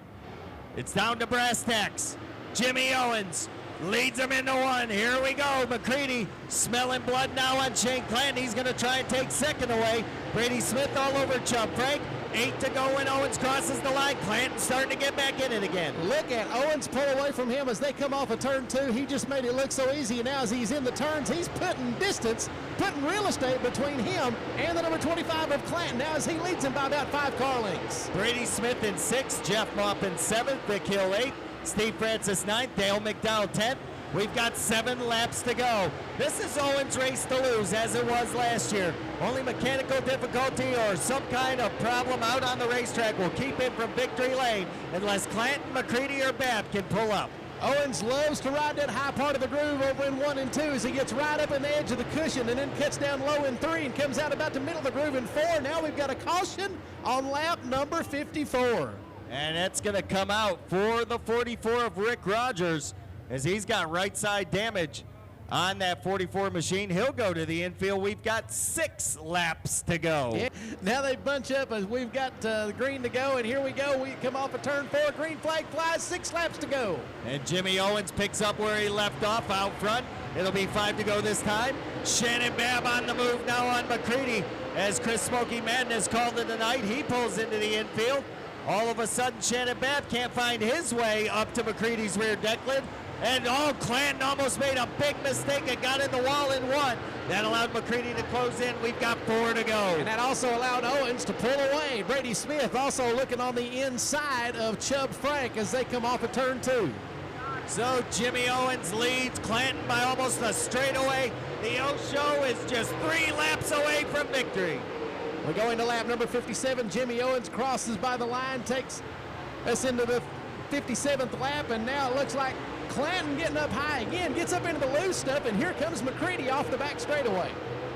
It's down to brass tacks. Jimmy Owens leads him into 1. Here we go. McCready smelling blood now on Shane Clanton. He's going to try and take second away. Brady Smith all over Chump Frank. 8 to go when Owens crosses the line. Clanton starting to get back in it again. Look at Owens pull away from him as they come off of turn 2. He just made it look so easy, and now as he's in the turns, he's putting distance, putting real estate between him and the number 25 of Clanton now as he leads him by about 5 car lengths. Brady Smith in 6th, Jeff Mopp in 7th, Vic Hill 8th, Steve Francis 9th, Dale McDowell 10th, We've got 7 laps to go. This is Owens' race to lose, as it was last year. Only mechanical difficulty or some kind of problem out on the racetrack will keep him from victory lane unless Clanton, McCready, or Babb can pull up. Owens loves to ride that high part of the groove over in 1 and 2 as he gets right up in the edge of the cushion and then cuts down low in 3 and comes out about the middle of the groove in 4. Now we've got a caution on lap number 54. And it's going to come out for the 44 of Rick Rogers, as he's got right side damage on that 44 machine. He'll go to the infield. We've got 6 laps to go. Yeah. Now they bunch up as we've got the green to go, and here we go. We come off of turn 4. Green flag flies, 6 laps to go. And Jimmy Owens picks up where he left off out front. It'll be 5 to go this time. Shannon Babb on the move now on McCready, as Chris Smoky Madness called it tonight. He pulls into the infield. All of a sudden, Shannon Babb can't find his way up to McCready's rear deck lid. And Clanton almost made a big mistake and got in the wall in 1. That allowed McCready to close in. We've got 4 to go. And that also allowed Owens to pull away. Brady Smith also looking on the inside of Chubb Frank as they come off of turn 2. So Jimmy Owens leads Clanton by almost a straightaway. The O-Show is just 3 laps away from victory. We're going to lap number 57. Jimmy Owens crosses by the line, takes us into the 57th lap, and now it looks like Clanton getting up high again, gets up into the loose stuff, and here comes McCready off the back straightaway.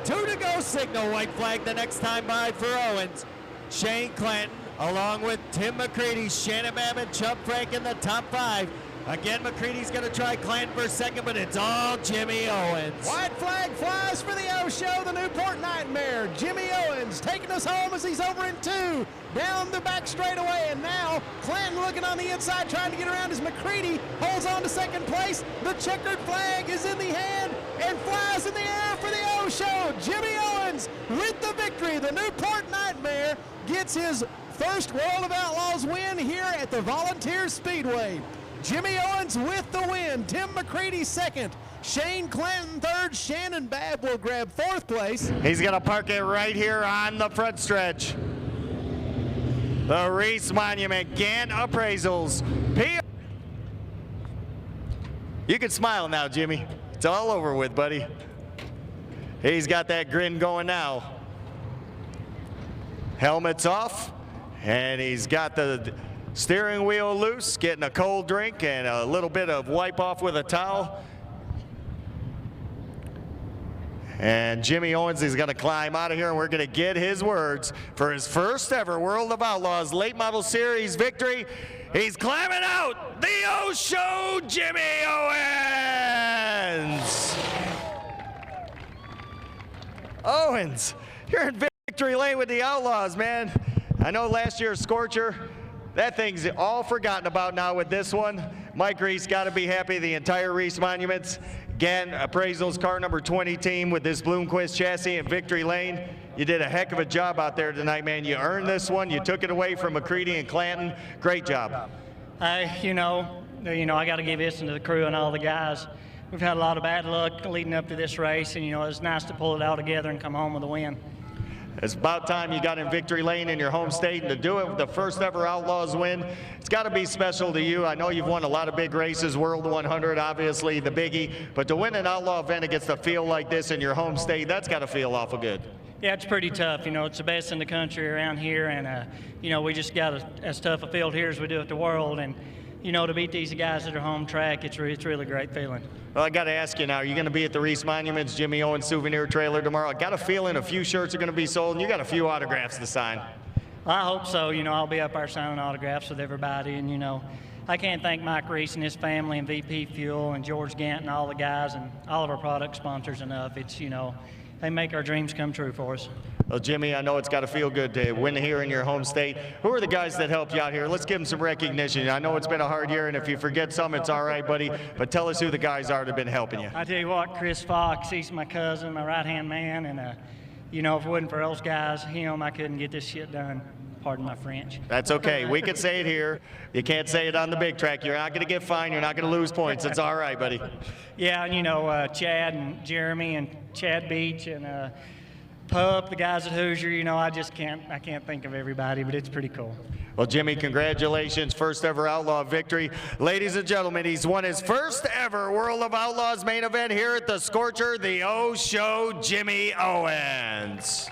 2 to go signal, white flag the next time by for Owens. Shane Clanton along with Tim McCready, Shannon Babb, and Chubb Frank in the top 5. Again, McCready's going to try Clanton for second, but it's all Jimmy Owens. White flag flies for the O-Show, the Newport Nightmare. Jimmy Owens taking us home as he's over in 2. Down the back straightaway, and now Clanton looking on the inside, trying to get around as McCready holds on to second place. The checkered flag is in the hand and flies in the air for the O-Show. Jimmy Owens with the victory. The Newport Nightmare gets his first World of Outlaws win here at the Volunteer Speedway. Jimmy Owens with the win. Tim McCready second. Shane Clanton third. Shannon Babb will grab 4th place. He's going to park it right here on the front stretch. The Reese Monument Gantt Appraisals. You can smile now, Jimmy. It's all over with, buddy. He's got that grin going now. Helmet's off, and he's got the steering wheel loose, getting a cold drink and a little bit of wipe off with a towel. And Jimmy Owens is going to climb out of here, and we're going to get his words for his first ever World of Outlaws Late Model Series victory. He's climbing out, the O-Show, Jimmy Owens. Owens, you're in victory lane with the Outlaws, man. I know last year's Scorcher, that thing's all forgotten about now with this one. Mike Reese got to be happy. The entire Reese Monuments Gantt Appraisals car number 20 team with this Bloomquist chassis in victory lane. You did a heck of a job out there tonight, man. You earned this one. You took it away from McCready and Clanton. Great job. You know, I got to give this to the crew and all the guys. We've had a lot of bad luck leading up to this race, and it's nice to pull it all together and come home with a win. It's about time you got in victory lane in your home state, and to do it with the first ever Outlaws win, it's got to be special to you. I know you've won a lot of big races, World 100, obviously the biggie, but to win an Outlaw event against a field like this in your home state, that's got to feel awful good. Yeah, it's pretty tough. It's the best in the country around here, and we just got as tough a field here as we do at the World, and to beat these guys at their home track, it's really a great feeling. Well, I got to ask you now, are you going to be at the Reese Monuments Jimmy Owens souvenir trailer tomorrow? I got a feeling a few shirts are going to be sold, and you got a few autographs to sign. I hope so. I'll be up there signing autographs with everybody, and I can't thank Mike Reese and his family and VP Fuel and George Gantt and all the guys and all of our product sponsors enough. It's, they make our dreams come true for us. Well, Jimmy, I know it's got to feel good to win here in your home state. Who are the guys that helped you out here? Let's give them some recognition. I know it's been a hard year, and if you forget some, it's all right, buddy. But tell us who the guys are that have been helping you. I tell you what, Chris Fox, he's my cousin, my right-hand man, and, if it wasn't for those guys, I couldn't get this shit done. Pardon my French. That's okay. We can say it here. You can't say it on the big track. You're not going to get fined. You're not going to lose points. It's all right, buddy. Yeah, and Chad and Jeremy and Chad Beach and Pup, the guys at Hoosier, you know, I can't think of everybody, but it's pretty cool. Well, Jimmy, congratulations. First ever Outlaw victory. Ladies and gentlemen, he's won his first ever World of Outlaws main event here at the Scorcher, the O Show, Jimmy Owens.